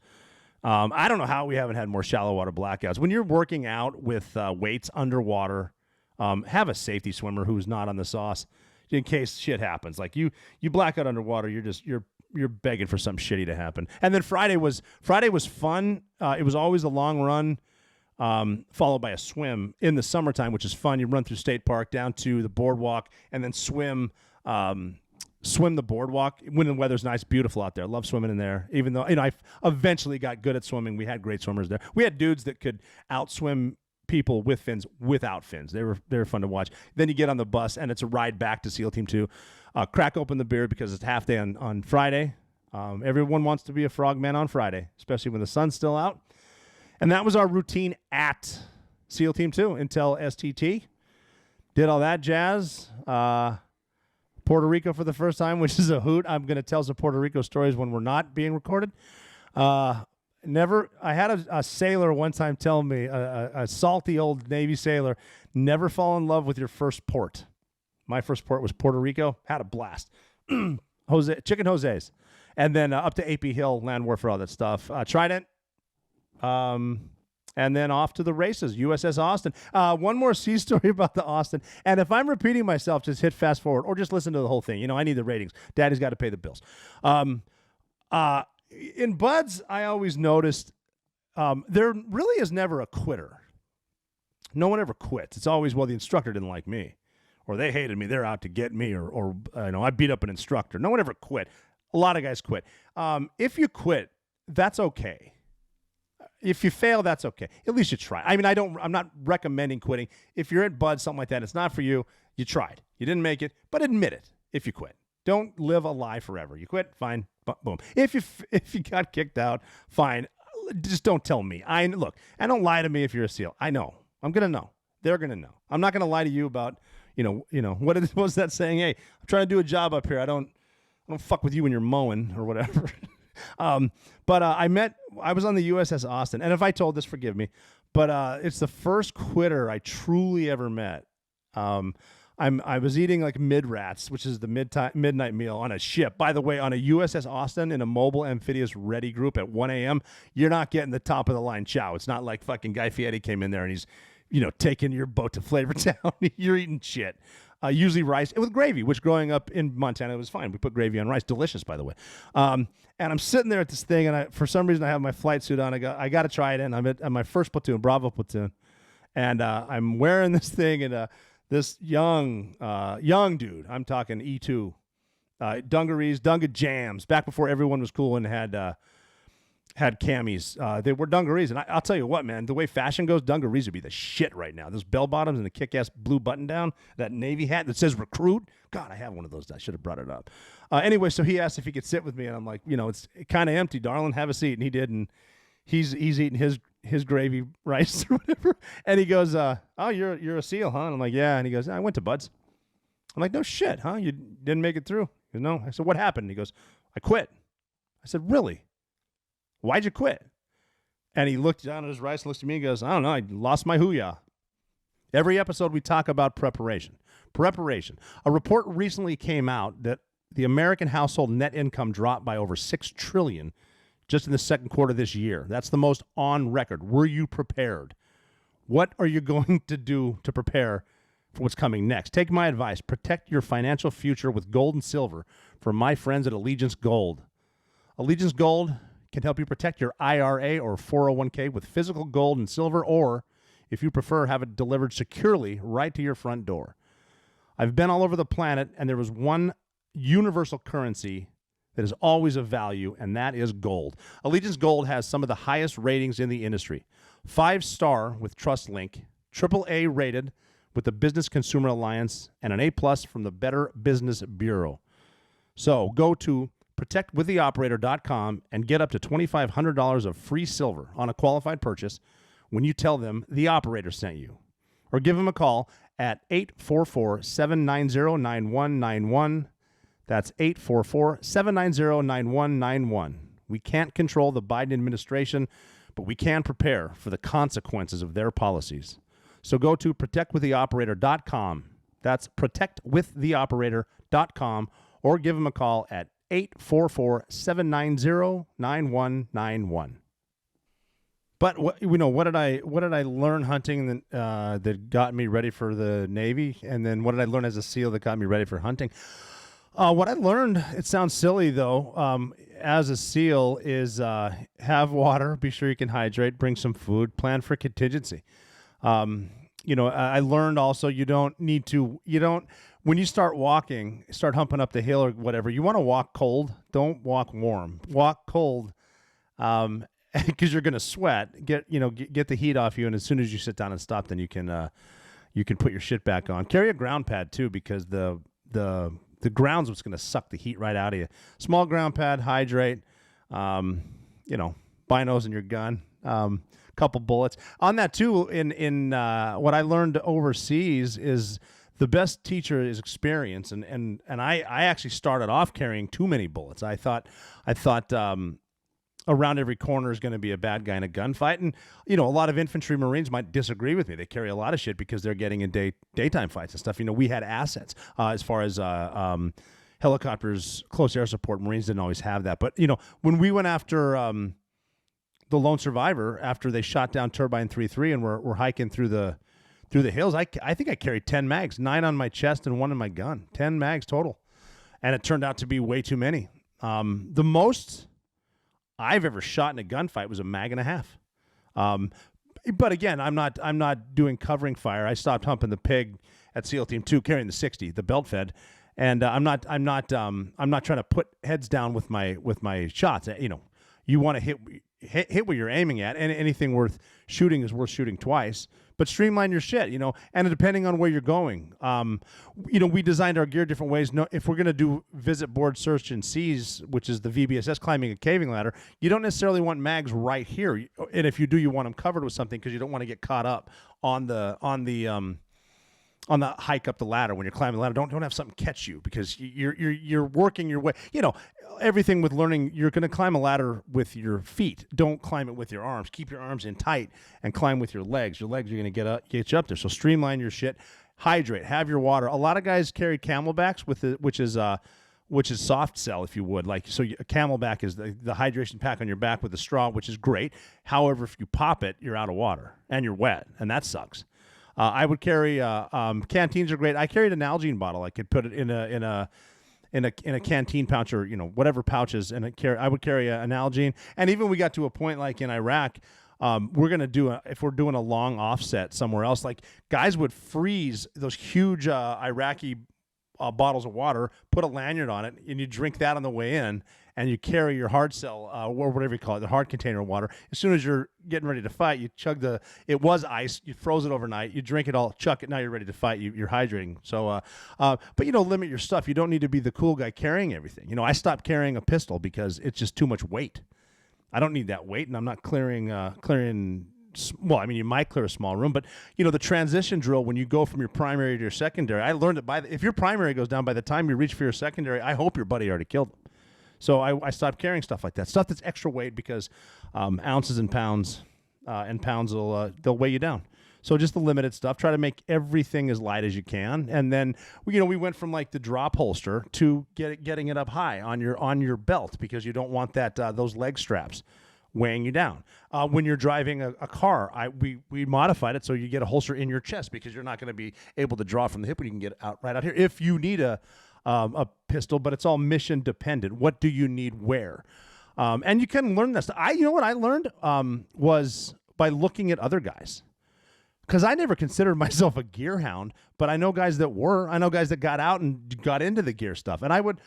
I don't know how we haven't had more shallow water blackouts. When you're working out with weights underwater, have a safety swimmer who's not on the sauce. in case shit happens. Like you black out underwater, you're begging for something shitty to happen. And then Friday was fun. It was always a long run, followed by a swim in the summertime, which is fun. You run through State Park down to the boardwalk and then swim the boardwalk when the weather's nice, beautiful out there. Love swimming in there. Even though I eventually got good at swimming. We had great swimmers there. We had dudes that could outswim people with fins, without fins. They were fun to watch. Then you get on the bus and it's a ride back to SEAL Team 2. Crack open the beer because it's half day on Friday. Everyone wants to be a frogman on Friday, especially when the sun's still out. And that was our routine at SEAL Team 2 until STT. Did all that jazz. Puerto Rico for the first time, which is a hoot. I'm going to tell some Puerto Rico stories when we're not being recorded. I had a sailor one time tell me, a salty old Navy sailor, never fall in love with your first port. My first port was Puerto Rico. Had a blast. Chicken Jose's. And then up to AP Hill, land warfare, all that stuff. Trident. And then off to the races, USS Austin. One more sea story about the Austin. And if I'm repeating myself, just hit fast forward or just listen to the whole thing. I need the ratings. Daddy's got to pay the bills. In BUD/S, I always noticed there really is never a quitter. No one ever quits. It's always, well, the instructor didn't like me, or they hated me. They're out to get me, or I beat up an instructor. No one ever quit. A lot of guys quit. If you quit, that's okay. If you fail, that's okay. At least you try. I mean, I'm not recommending quitting. If you're at BUD/S, something like that, it's not for you. You tried. You didn't make it, but admit it if you quit. Don't live a lie forever. You quit, fine, boom. If you got kicked out, fine. Just don't tell me. Look, and don't lie to me if you're a SEAL. I know. I'm gonna know. They're gonna know. I'm not gonna lie to you about what was that saying? Hey, I'm trying to do a job up here. I don't fuck with you when you're mowing or whatever. But I was on the USS Austin, and if I told this, forgive me, but it's the first quitter I truly ever met. I was eating like mid-rats, which is the midnight meal on a ship. By the way, on a USS Austin in a mobile amphibious ready group at 1 a.m., you're not getting the top of the line chow. It's not like fucking Guy Fieri came in there and he's, taking your boat to Flavortown. You're eating shit. Usually rice with gravy, which growing up in Montana was fine. We put gravy on rice. Delicious, by the way. And I'm sitting there at this thing, and for some reason I have my flight suit on. I got to try it in. I'm at my first platoon, Bravo platoon, and I'm wearing this thing, and this young dude, I'm talking E2, dungarees, Dunga jams, back before everyone was cool and had camis. They were dungarees, and I'll tell you what, man, the way fashion goes, dungarees would be the shit right now. Those bell bottoms and the kick-ass blue button down, that Navy hat that says recruit. God, I have one of those. I should have brought it up. Anyway, so he asked if he could sit with me, and I'm like, it's kind of empty, darling. Have a seat, and he did, and he's eating his gravy rice or whatever, and he goes, "Oh, you're a SEAL, huh?" And I'm like, "Yeah," and he goes, "I went to BUD/S." I'm like, "No shit, huh? You didn't make it through?" He goes, "No." I said, "What happened?" And he goes, "I quit." I said, "Really? Why'd you quit?" And he looked down at his rice and looks at me and goes, "I don't know. I lost my hoo-yah." Every episode we talk about preparation. Preparation. A report recently came out that the American household net income dropped by over $6 trillion just in the second quarter of this year. That's the most on record. Were you prepared? What are you going to do to prepare for what's coming next? Take my advice. Protect your financial future with gold and silver from my friends at Allegiance Gold. Allegiance Gold can help you protect your IRA or 401k with physical gold and silver, or, if you prefer, have it delivered securely right to your front door. I've been all over the planet, and there was one universal currency that is always of value, and that is gold. Allegiance Gold has some of the highest ratings in the industry. 5-star with TrustLink, AAA rated with the Business Consumer Alliance, and an A+ from the Better Business Bureau. So go to protectwiththeoperator.com and get up to $2,500 of free silver on a qualified purchase when you tell them the operator sent you. Or give them a call at 844-790-9191. That's 844-790-9191. We can't control the Biden administration, but we can prepare for the consequences of their policies. So go to protectwiththeoperator.com. That's protectwiththeoperator.com, or give them a call at 844-790-9191. But what did I learn hunting that got me ready for the Navy, and then what did I learn as a SEAL that got me ready for hunting? What I learned, it sounds silly though, as a SEAL is have water, be sure you can hydrate, bring some food, plan for contingency. I learned also when you start walking, start humping up the hill or whatever, you want to walk cold. Don't walk warm. Walk cold, because you're going to sweat. Get the heat off you, and as soon as you sit down and stop, then you can put your shit back on. Carry a ground pad too, because the ground's what's going to suck the heat right out of you. Small ground pad, hydrate. Binos in your gun. Couple bullets on that too. In what I learned overseas is the best teacher is experience, and I actually started off carrying too many bullets. I thought around every corner is going to be a bad guy in a gunfight, and a lot of infantry Marines might disagree with me. They carry a lot of shit because they're getting in daytime fights and stuff. We had assets as far as helicopters, close air support. Marines didn't always have that, but when we went after the Lone Survivor, after they shot down Turbine 3-3 and we're hiking through the hills, I think I carried 10 mags, 9 on my chest and 1 in my gun, 10 mags total, and it turned out to be way too many. The most I've ever shot in a gunfight was a mag and a half. But again, I'm not doing covering fire. I stopped humping the pig at SEAL Team 2, carrying the 60, the belt fed, and I'm not trying to put heads down with my shots. You want to hit what you're aiming at, and anything worth shooting is worth shooting twice. But streamline your shit, and depending on where you're going. We designed our gear different ways. No, if we're going to do visit, board, search, and seize, which is the VBSS, climbing a caving ladder, you don't necessarily want mags right here. And if you do, you want them covered with something because you don't want to get caught up on the hike up the ladder when you're climbing the ladder. Don't have something catch you because you're working your way. Everything with learning, you're going to climb a ladder with your feet. Don't climb it with your arms. Keep your arms in tight and climb with your legs. Your legs are going to get you up there. So streamline your shit. Hydrate. Have your water. A lot of guys carry Camelbacks which is soft cell, if you would. A Camelback is the hydration pack on your back with a straw, which is great. However, if you pop it, you're out of water and you're wet, and that sucks. I would carry canteens are great. I carried an Nalgene bottle. I could put it in a canteen pouch or whatever pouches, and I would carry an Nalgene. And even we got to a point like in Iraq, we're gonna if we're doing a long offset somewhere else, like guys would freeze those huge Iraqi bottles of water, put a lanyard on it, and you drink that on the way in. And you carry your hard cell, or whatever you call it, the hard container of water. As soon as you're getting ready to fight, you chug it was ice, you froze it overnight, you drink it all, chuck it, now you're ready to fight, you're hydrating. So, but limit your stuff. You don't need to be the cool guy carrying everything. I stopped carrying a pistol because it's just too much weight. I don't need that weight, and I'm not clearing, well, I mean, you might clear a small room, but, the transition drill, when you go from your primary to your secondary, I learned that if your primary goes down, by the time you reach for your secondary, I hope your buddy already killed him. So I stopped carrying stuff like that, stuff that's extra weight, because ounces and pounds they'll weigh you down. So just the limited stuff. Try to make everything as light as you can, and then we went from like the drop holster to getting it up high on your belt, because you don't want that those leg straps weighing you down. When you're driving a car, we modified it so you get a holster in your chest, because you're not going to be able to draw from the hip when you can get right out here. If you need a pistol, but it's all mission dependent. What do you need where? And you can learn this. What I learned was by looking at other guys, because I never considered myself a gear hound, but I know guys that were. I know guys that got out and got into the gear stuff, and I would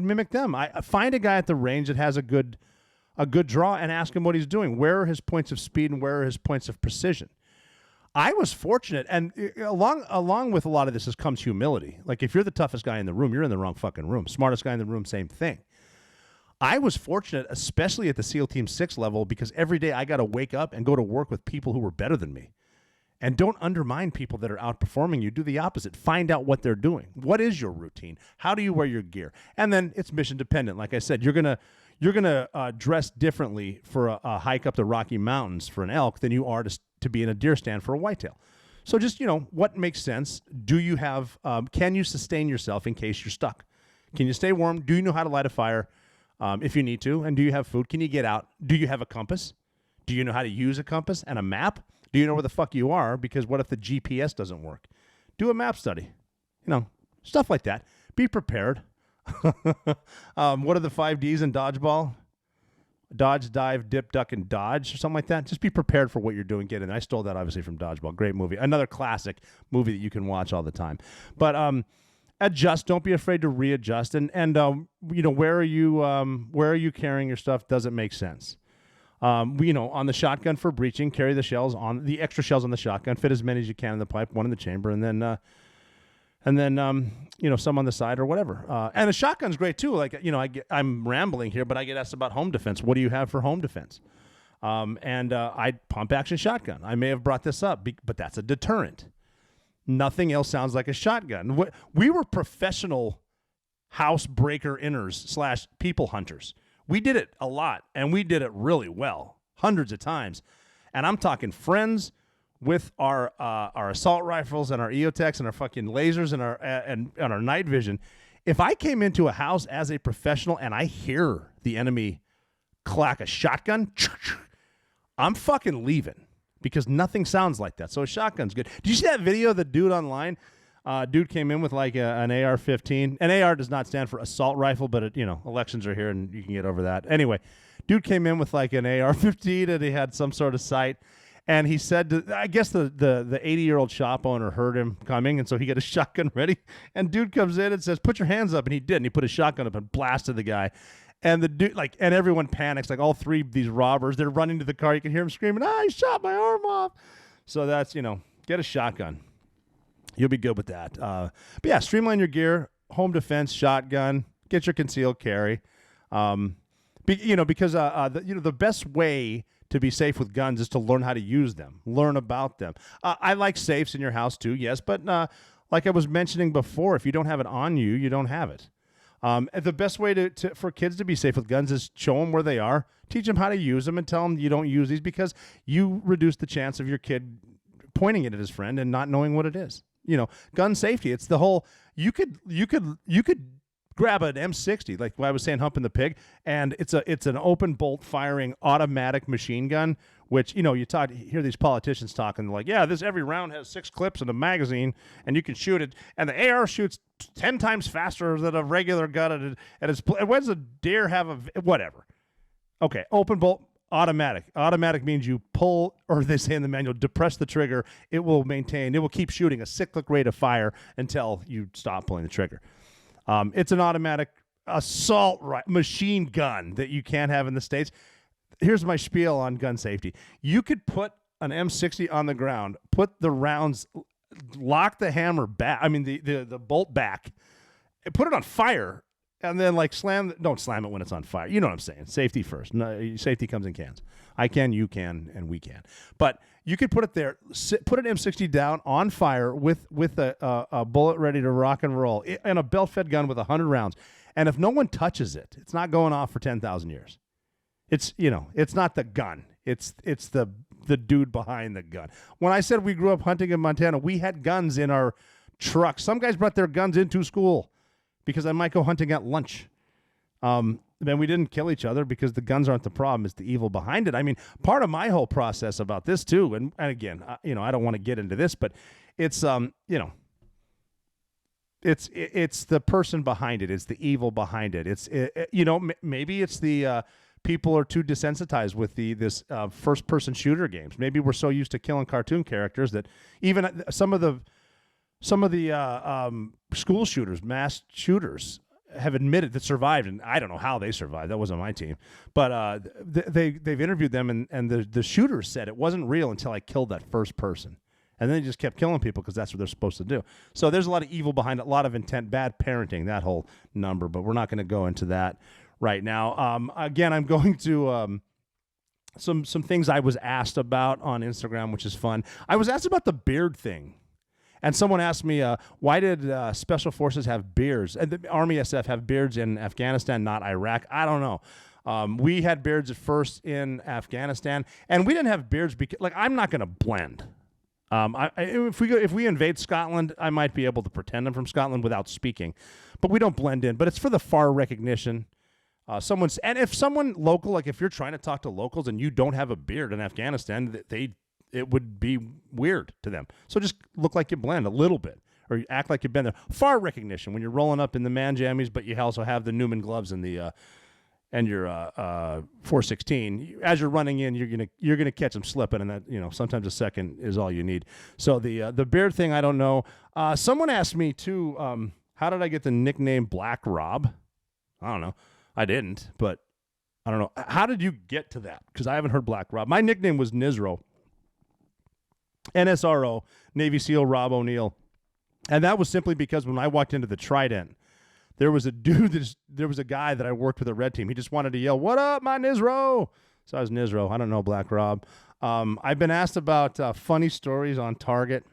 mimic them. I find a guy at the range that has a good draw and ask him what he's doing. Where are his points of speed and where are his points of precision? I was fortunate, and along with a lot of this comes humility. Like, if you're the toughest guy in the room, you're in the wrong fucking room. Smartest guy in the room, same thing. I was fortunate, especially at the SEAL Team 6 level, because every day I got to wake up and go to work with people who were better than me. And don't undermine people that are outperforming you. Do the opposite. Find out what they're doing. What is your routine? How do you wear your gear? And then it's mission dependent. Like I said, you're gonna dress differently for a hike up the Rocky Mountains for an elk than you are to be in a deer stand for a whitetail. So just, what makes sense? Do you have, can you sustain yourself in case you're stuck? Can you stay warm? Do you know how to light a fire if you need to? And do you have food? Can you get out? Do you have a compass? Do you know how to use a compass and a map? Do you know where the fuck you are? Because what if the GPS doesn't work? Do a map study. Stuff like that. Be prepared. What are the 5 Ds in dodgeball? Dodge, dive, dip, duck, and dodge, or something like that. Just be prepared for what you're doing. Get in. I stole that obviously from Dodgeball. Great movie. Another classic movie that you can watch all the time. But adjust. Don't be afraid to readjust. And where are you carrying your stuff? Does it make sense? On the shotgun for breaching, carry the shells on the extra shells on the shotgun. Fit as many as you can in the pipe, one in the chamber, and then some on the side or whatever. And a shotgun's great too. Like, I'm rambling here, but I get asked about home defense. What do you have for home defense? I pump action shotgun. I may have brought this up, but that's a deterrent. Nothing else sounds like a shotgun. We were professional house breaker inners / people hunters. We did it a lot, and we did it really well, hundreds of times. And I'm talking friends with our assault rifles and our EOTechs and our fucking lasers and our night vision. If I came into a house as a professional and I hear the enemy clack a shotgun, I'm fucking leaving because nothing sounds like that. So a shotgun's good. Did you see that video of the dude online? Dude came in with like an AR-15. An AR does not stand for assault rifle, but elections are here and you can get over that. Anyway, dude came in with like an AR-15 and he had some sort of sight. And he said, I guess the 80-year-old shop owner heard him coming, and so he got a shotgun ready. And dude comes in and says, "Put your hands up," and he did. And he put his shotgun up and blasted the guy. And the dude, and everyone panics. Like all 3 of these robbers, they're running to the car. You can hear him screaming, "I shot my arm off." So that's get a shotgun. You'll be good with that. But yeah, streamline your gear, home defense, shotgun, get your concealed carry. Because the best way to be safe with guns is to learn how to use them, learn about them. I like safes in your house too, yes, but like I was mentioning before, if you don't have it on you, you don't have it. The best way for kids to be safe with guns is show them where they are, teach them how to use them, and tell them you don't use these because you reduce the chance of your kid pointing it at his friend and not knowing what it is. Gun safety. It's the whole. You could grab an M60, like I was saying, humping the pig, and it's an open bolt firing automatic machine gun. Which you hear these politicians talking like, yeah, every round has 6 clips in a magazine, and you can shoot it, and the AR shoots 10 times faster than a regular gun. And when does a deer have whatever? Okay, open bolt. Automatic. Automatic means you pull, or they say in the manual, depress the trigger. It will keep shooting a cyclic rate of fire until you stop pulling the trigger. It's an automatic assault machine gun that you can't have in the States. Here's my spiel on gun safety. You could put an M60 on the ground, put the rounds, lock the hammer back, the bolt back, put it on fire, and then don't slam it when it's on fire. You know what I'm saying? Safety first. No, safety comes in cans. I can, you can, and we can. But you could put it there, put an M60 down on fire with a bullet ready to rock and roll, and a belt-fed gun with 100 rounds. And if no one touches it, it's not going off for 10,000 years. It's not the gun. It's the dude behind the gun. When I said we grew up hunting in Montana, we had guns in our trucks. Some guys brought their guns into school because I might go hunting at lunch. Then we didn't kill each other because the guns aren't the problem. It's the evil behind it. Part of my whole process about this too, and again, I don't want to get into this, but it's it's the person behind it. It's the evil behind it. Maybe it's the people are too desensitized with this first-person shooter games. Maybe we're so used to killing cartoon characters that even some of the school shooters, mass shooters, have admitted that survived, and I don't know how they survived. That wasn't my team, but they've interviewed them, and the shooters said it wasn't real until I killed that first person, and then they just kept killing people because that's what they're supposed to do. So there's a lot of evil behind it, a lot of intent, bad parenting, that whole number. But we're not going to go into that right now. Again, I'm going to some things I was asked about on Instagram, which is fun. I was asked about the beard thing. And someone asked me, why did Special Forces have beards? And the Army SF have beards in Afghanistan, not Iraq? I don't know. We had beards at first in Afghanistan, and we didn't have beards because, I'm not going to blend. If we invade Scotland, I might be able to pretend I'm from Scotland without speaking, but we don't blend in. But it's for the far recognition. And if someone local, like if you're trying to talk to locals and you don't have a beard in Afghanistan, it would be weird to them. So just look like you blend a little bit, or you act like you've been there. Far recognition when you're rolling up in the man jammies, but you also have the Newman gloves and the and your 416. As you're running in, you're gonna catch them slipping, and that sometimes a second is all you need. So the beard thing, I don't know. Someone asked me too, how did I get the nickname Black Rob? I don't know. I didn't, but I don't know. How did you get to that? Because I haven't heard Black Rob. My nickname was Nizro. NSRO, Navy SEAL Rob O'Neill. And that was simply because when I walked into the Trident, there was a guy that I worked with a red team. He just wanted to yell, "What up, my Nizro?" So I was Nizro. I don't know Black Rob. I've been asked about funny stories on Target.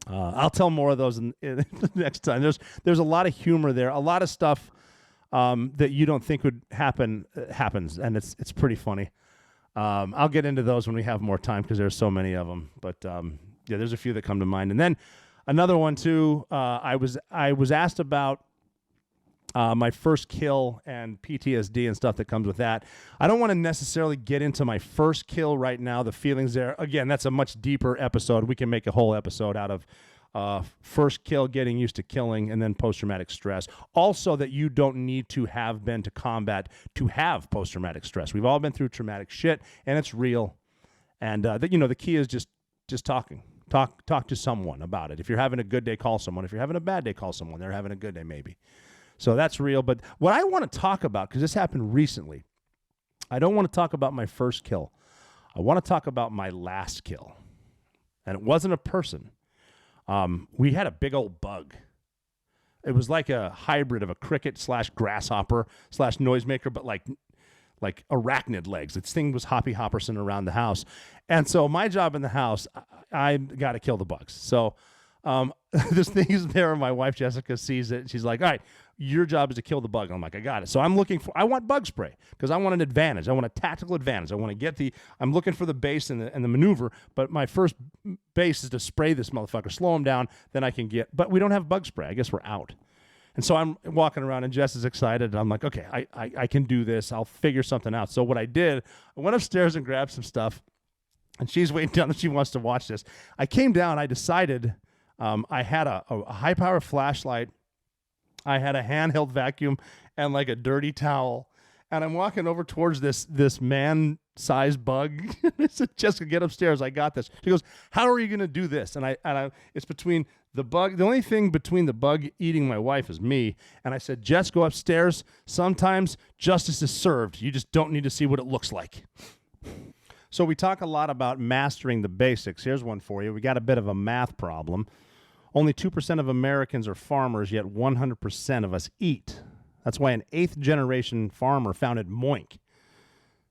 I'll tell more of those in the next time. There's a lot of humor there. A lot of stuff that you don't think would happen happens, and it's pretty funny. I'll get into those when we have more time because there's so many of them. But yeah, there's a few that come to mind. And then another one too. I was asked about my first kill and PTSD and stuff that comes with that. I don't want to necessarily get into my first kill right now. The feelings there. Again, that's a much deeper episode. We can make a whole episode out of first kill, getting used to killing, and then post-traumatic stress. Also, that you don't need to have been to combat to have post-traumatic stress. We've all been through traumatic shit, and it's real. And the key is just talking. Talk to someone about it. If you're having a good day, call someone. If you're having a bad day, call someone. They're having a good day, maybe. So that's real. But what I want to talk about, because this happened recently, I don't want to talk about my first kill. I want to talk about my last kill. And it wasn't a person. We had a big old bug. It was like a hybrid of a cricket / grasshopper / noisemaker, but like arachnid legs. This thing was Hoppy Hopperson around the house. And so my job in the house, I got to kill the bugs. So this thing is there, and my wife Jessica sees it. She's like, "All right, your job is to kill the bug." I'm like, "I got it." So I want bug spray because I want an advantage. I want a tactical advantage. I want to I'm looking for the base and the maneuver, but my first base is to spray this motherfucker, slow him down, then I can but we don't have bug spray. I guess we're out. And so I'm walking around, and Jess is excited, and I'm like, okay, I can do this. I'll figure something out. So what I did, I went upstairs and grabbed some stuff, and she's waiting down, and she wants to watch this. I came down. I decided I had a high-power flashlight. I had a handheld vacuum and like a dirty towel. And I'm walking over towards this man-sized bug. I said, "Jessica, get upstairs. I got this." She goes, "How are you going to do this?" And it's between the bug. The only thing between the bug eating my wife is me. And I said, "Jess, go upstairs. Sometimes justice is served. You just don't need to see what it looks like." So we talk a lot about mastering the basics. Here's one for you. We got a bit of a math problem. Only 2% of Americans are farmers, yet 100% of us eat. That's why an 8th-generation farmer founded Moink.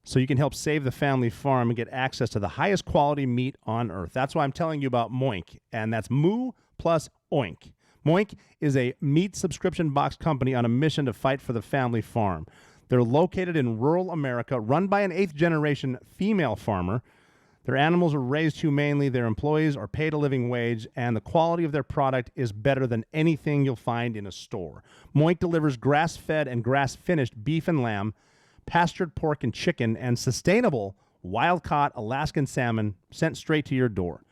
So you can help save the family farm and get access to the highest quality meat on earth. That's why I'm telling you about Moink, and that's Moo plus Oink. Moink is a meat subscription box company on a mission to fight for the family farm. They're located in rural America, run by an 8th-generation female farmer. Their animals are raised humanely, their employees are paid a living wage, and the quality of their product is better than anything you'll find in a store. Moink delivers grass-fed and grass-finished beef and lamb, pastured pork and chicken, and sustainable wild-caught Alaskan salmon sent straight to your door.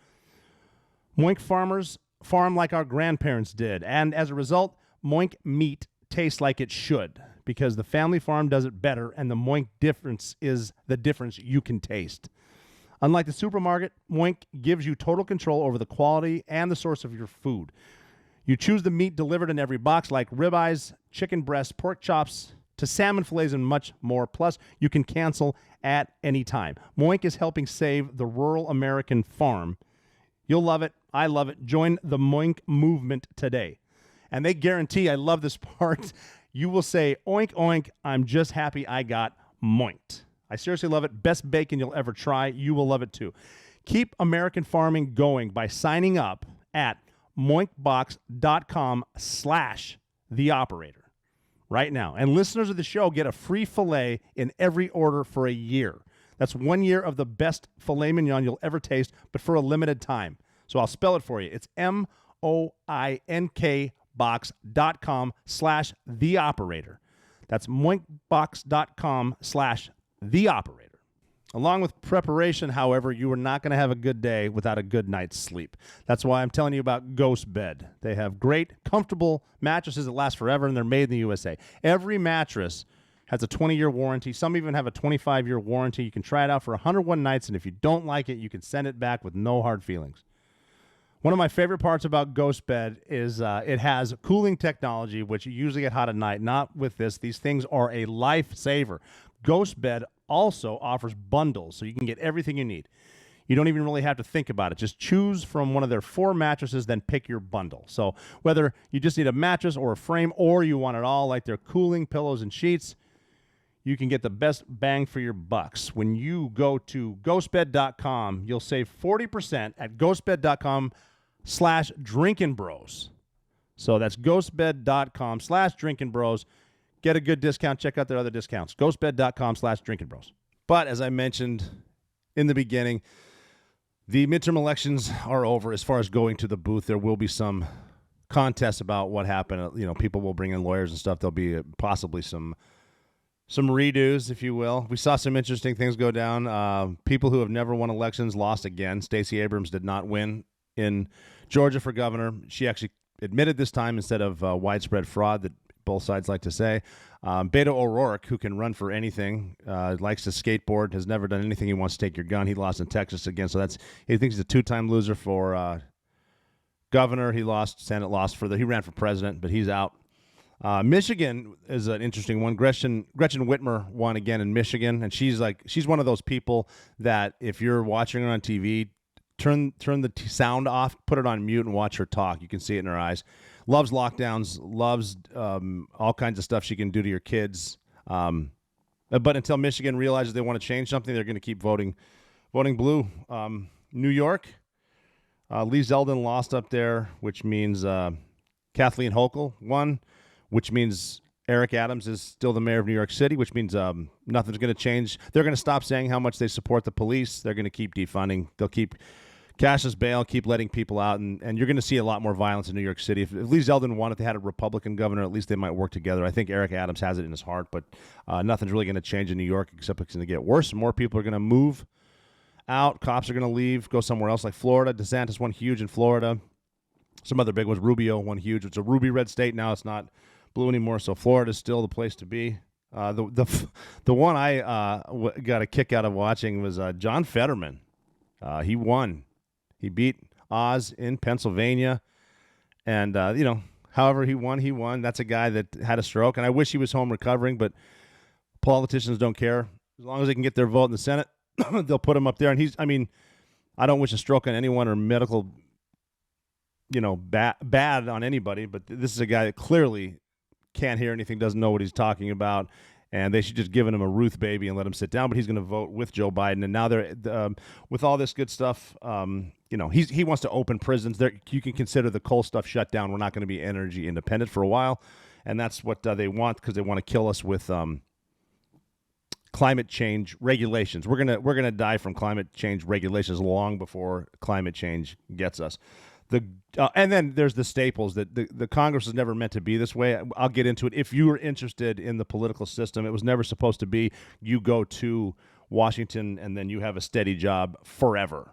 Moink farmers farm like our grandparents did, and as a result, Moink meat tastes like it should, because the family farm does it better, and the Moink difference is the difference you can taste. Unlike the supermarket, Moink gives you total control over the quality and the source of your food. You choose the meat delivered in every box, like ribeyes, chicken breasts, pork chops, to salmon fillets and much more. Plus, you can cancel at any time. Moink is helping save the rural American farm. You'll love it. I love it. Join the Moink movement today. And they guarantee, I love this part, you will say, "Oink, oink, I'm just happy I got moinked." I seriously love it. Best bacon you'll ever try. You will love it too. Keep American farming going by signing up at moinkbox.com/theoperator right now. And listeners of the show get a free filet in every order for a year. That's 1 year of the best filet mignon you'll ever taste, but for a limited time. So I'll spell it for you. It's MOINK box.com/theoperator. That's moinkbox.com/theoperator. Along with preparation, however, you are not going to have a good day without a good night's sleep. That's why I'm telling you about Ghost Bed. They have great, comfortable mattresses that last forever, and they're made in the USA. Every mattress has a 20-year warranty. Some even have a 25-year warranty. You can try it out for 101 nights, and if you don't like it, you can send it back with no hard feelings. One of my favorite parts about Ghost Bed is it has cooling technology, which you usually get hot at night. Not with this. These things are a lifesaver. Ghost Bed also offers bundles, so you can get everything you need. You don't even really have to think about it. Just choose from one of their 4 mattresses, then pick your bundle. So whether you just need a mattress or a frame, or you want it all, like their cooling pillows and sheets, you can get the best bang for your bucks. When you go to ghostbed.com, you'll save 40% at ghostbed.com/drinkingbros. So that's ghostbed.com/drinkingbros. Get a good discount. Check out their other discounts. Ghostbed.com/drinkingbros. But as I mentioned in the beginning, the midterm elections are over. As far as going to the booth, there will be some contests about what happened. You know, people will bring in lawyers and stuff. There'll be possibly some redos, if you will. We saw some interesting things go down. People who have never won elections lost again. Stacey Abrams did not win in Georgia for governor. She actually admitted this time instead of widespread fraud that both sides like to say. Beto O'Rourke, who can run for anything, likes to skateboard, has never done anything. He wants to take your gun. He lost in Texas again, so he thinks he's a 2-time loser for governor. He ran for president, but he's out. Michigan is an interesting one. Gretchen Whitmer won again in Michigan, and she's one of those people that if you're watching her on TV, turn the sound off, put it on mute, and watch her talk. You can see it in her eyes. Loves lockdowns, loves all kinds of stuff she can do to your kids. But until Michigan realizes they want to change something, they're going to keep voting blue. New York, Lee Zeldin lost up there, which means Kathleen Hochul won, which means Eric Adams is still the mayor of New York City, which means nothing's going to change. They're going to stop saying how much they support the police. They're going to keep defunding. They'll keep cashless bail, keep letting people out, and you're going to see a lot more violence in New York City. If Lee Zeldin won, if they had a Republican governor, at least they might work together. I think Eric Adams has it in his heart, but nothing's really going to change in New York except it's going to get worse. More people are going to move out. Cops are going to leave, go somewhere else like Florida. DeSantis won huge in Florida. Some other big ones. Rubio won huge. It's a ruby red state now. It's not blue anymore, so Florida's still the place to be. The one I got a kick out of watching was John Fetterman. He won. He beat Oz in Pennsylvania, and however he won. That's a guy that had a stroke, and I wish he was home recovering, but politicians don't care. As long as they can get their vote in the Senate, they'll put him up there. And I don't wish a stroke on anyone or medical, bad on anybody, but this is a guy that clearly can't hear anything, doesn't know what he's talking about. And they should just give him a Ruth baby and let him sit down. But he's going to vote with Joe Biden. And now they're with all this good stuff. He wants to open prisons. You can consider the coal stuff shut down. We're not going to be energy independent for a while, and that's what they want because they want to kill us with climate change regulations. We're gonna die from climate change regulations long before climate change gets us. And then there's the staples that the Congress is never meant to be this way. I'll get into it. If you were interested in the political system, it was never supposed to be you go to Washington and then you have a steady job forever.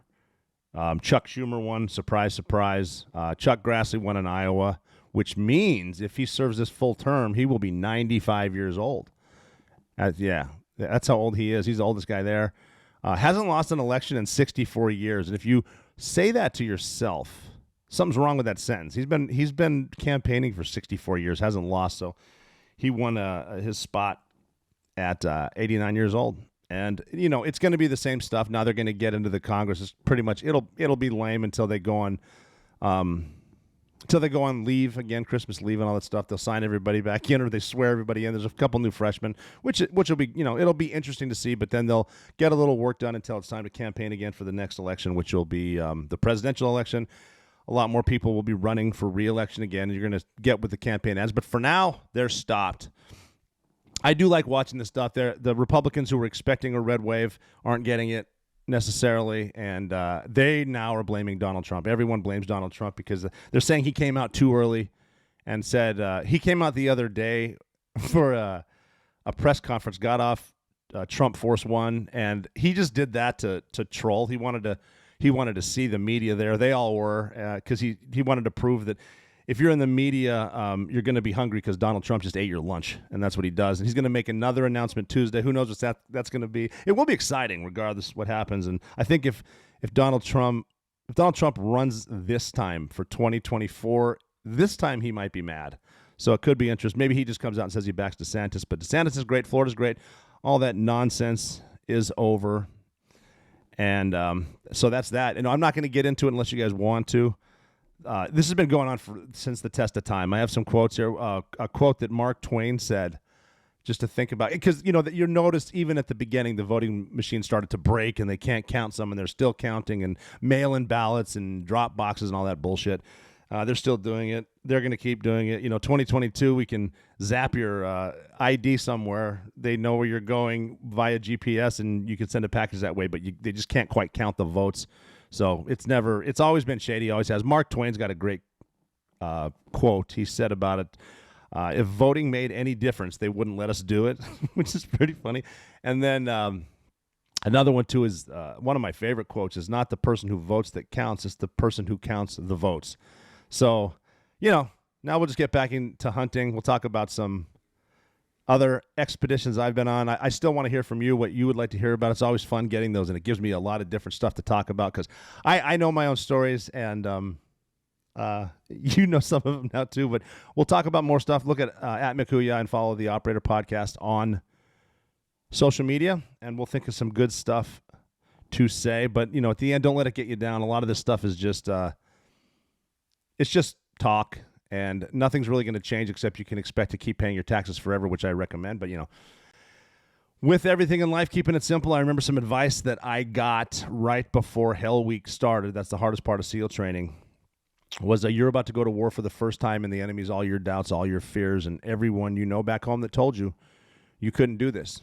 Chuck Schumer won, surprise, surprise. Chuck Grassley won in Iowa, which means if he serves this full term, he will be 95 years old. That's how old he is. He's the oldest guy there. Hasn't lost an election in 64 years. And if you say that to yourself, something's wrong with that sentence. He's been campaigning for 64 years, hasn't lost, so he won his spot at 89 years old. And it's going to be the same stuff. Now they're going to get into the Congress. It's pretty much it'll be lame until they go on leave again, Christmas leave and all that stuff. They'll sign everybody back in, or they swear everybody in. There's a couple new freshmen, which will be it'll be interesting to see. But then they'll get a little work done until it's time to campaign again for the next election, which will be the presidential election. A lot more people will be running for re-election again. You're going to get with the campaign ads. But for now, they're stopped. I do like watching this stuff. The Republicans who were expecting a red wave aren't getting it necessarily, and they now are blaming Donald Trump. Everyone blames Donald Trump because they're saying he came out too early and said he came out the other day for a press conference, got off Trump Force One, and he just did that to troll. He wanted to see the media there. They all were, because he wanted to prove that if you're in the media, you're going to be hungry because Donald Trump just ate your lunch, and that's what he does. And he's going to make another announcement Tuesday. Who knows what that's going to be? It will be exciting regardless what happens. And I think if Donald Trump runs this time for 2024, this time he might be mad. So it could be interesting. Maybe he just comes out and says he backs DeSantis. But DeSantis is great. Florida's great. All that nonsense is over. And so that's that. And I'm not going to get into it unless you guys want to. This has been going on since the test of time. I have some quotes here. A quote that Mark Twain said, just to think about, because you noticed even at the beginning the voting machine started to break and they can't count some, and they're still counting, and mail-in ballots and drop boxes and all that bullshit. They're still doing it. They're going to keep doing it. 2022, we can zap your ID somewhere. They know where you're going via GPS, and you can send a package that way, but they just can't quite count the votes. So it's always been shady, always has. Mark Twain's got a great quote. He said about it, if voting made any difference, they wouldn't let us do it, which is pretty funny. And then another one, too, is one of my favorite quotes is not the person who votes that counts, it's the person who counts the votes. So, now we'll just get back into hunting. We'll talk about some other expeditions I've been on. I still want to hear from you what you would like to hear about. It's always fun getting those, and it gives me a lot of different stuff to talk about because I know my own stories, and you know some of them now too. But we'll talk about more stuff. Look at McHuya and follow the Operator Podcast on social media, and we'll think of some good stuff to say. But, at the end, don't let it get you down. A lot of this stuff is just it's just talk. And nothing's really going to change except you can expect to keep paying your taxes forever, which I recommend. But, with everything in life, keeping it simple, I remember some advice that I got right before Hell Week started. That's the hardest part of SEAL training, was that you're about to go to war for the first time, and the enemy's all your doubts, all your fears, and everyone back home that told you couldn't do this.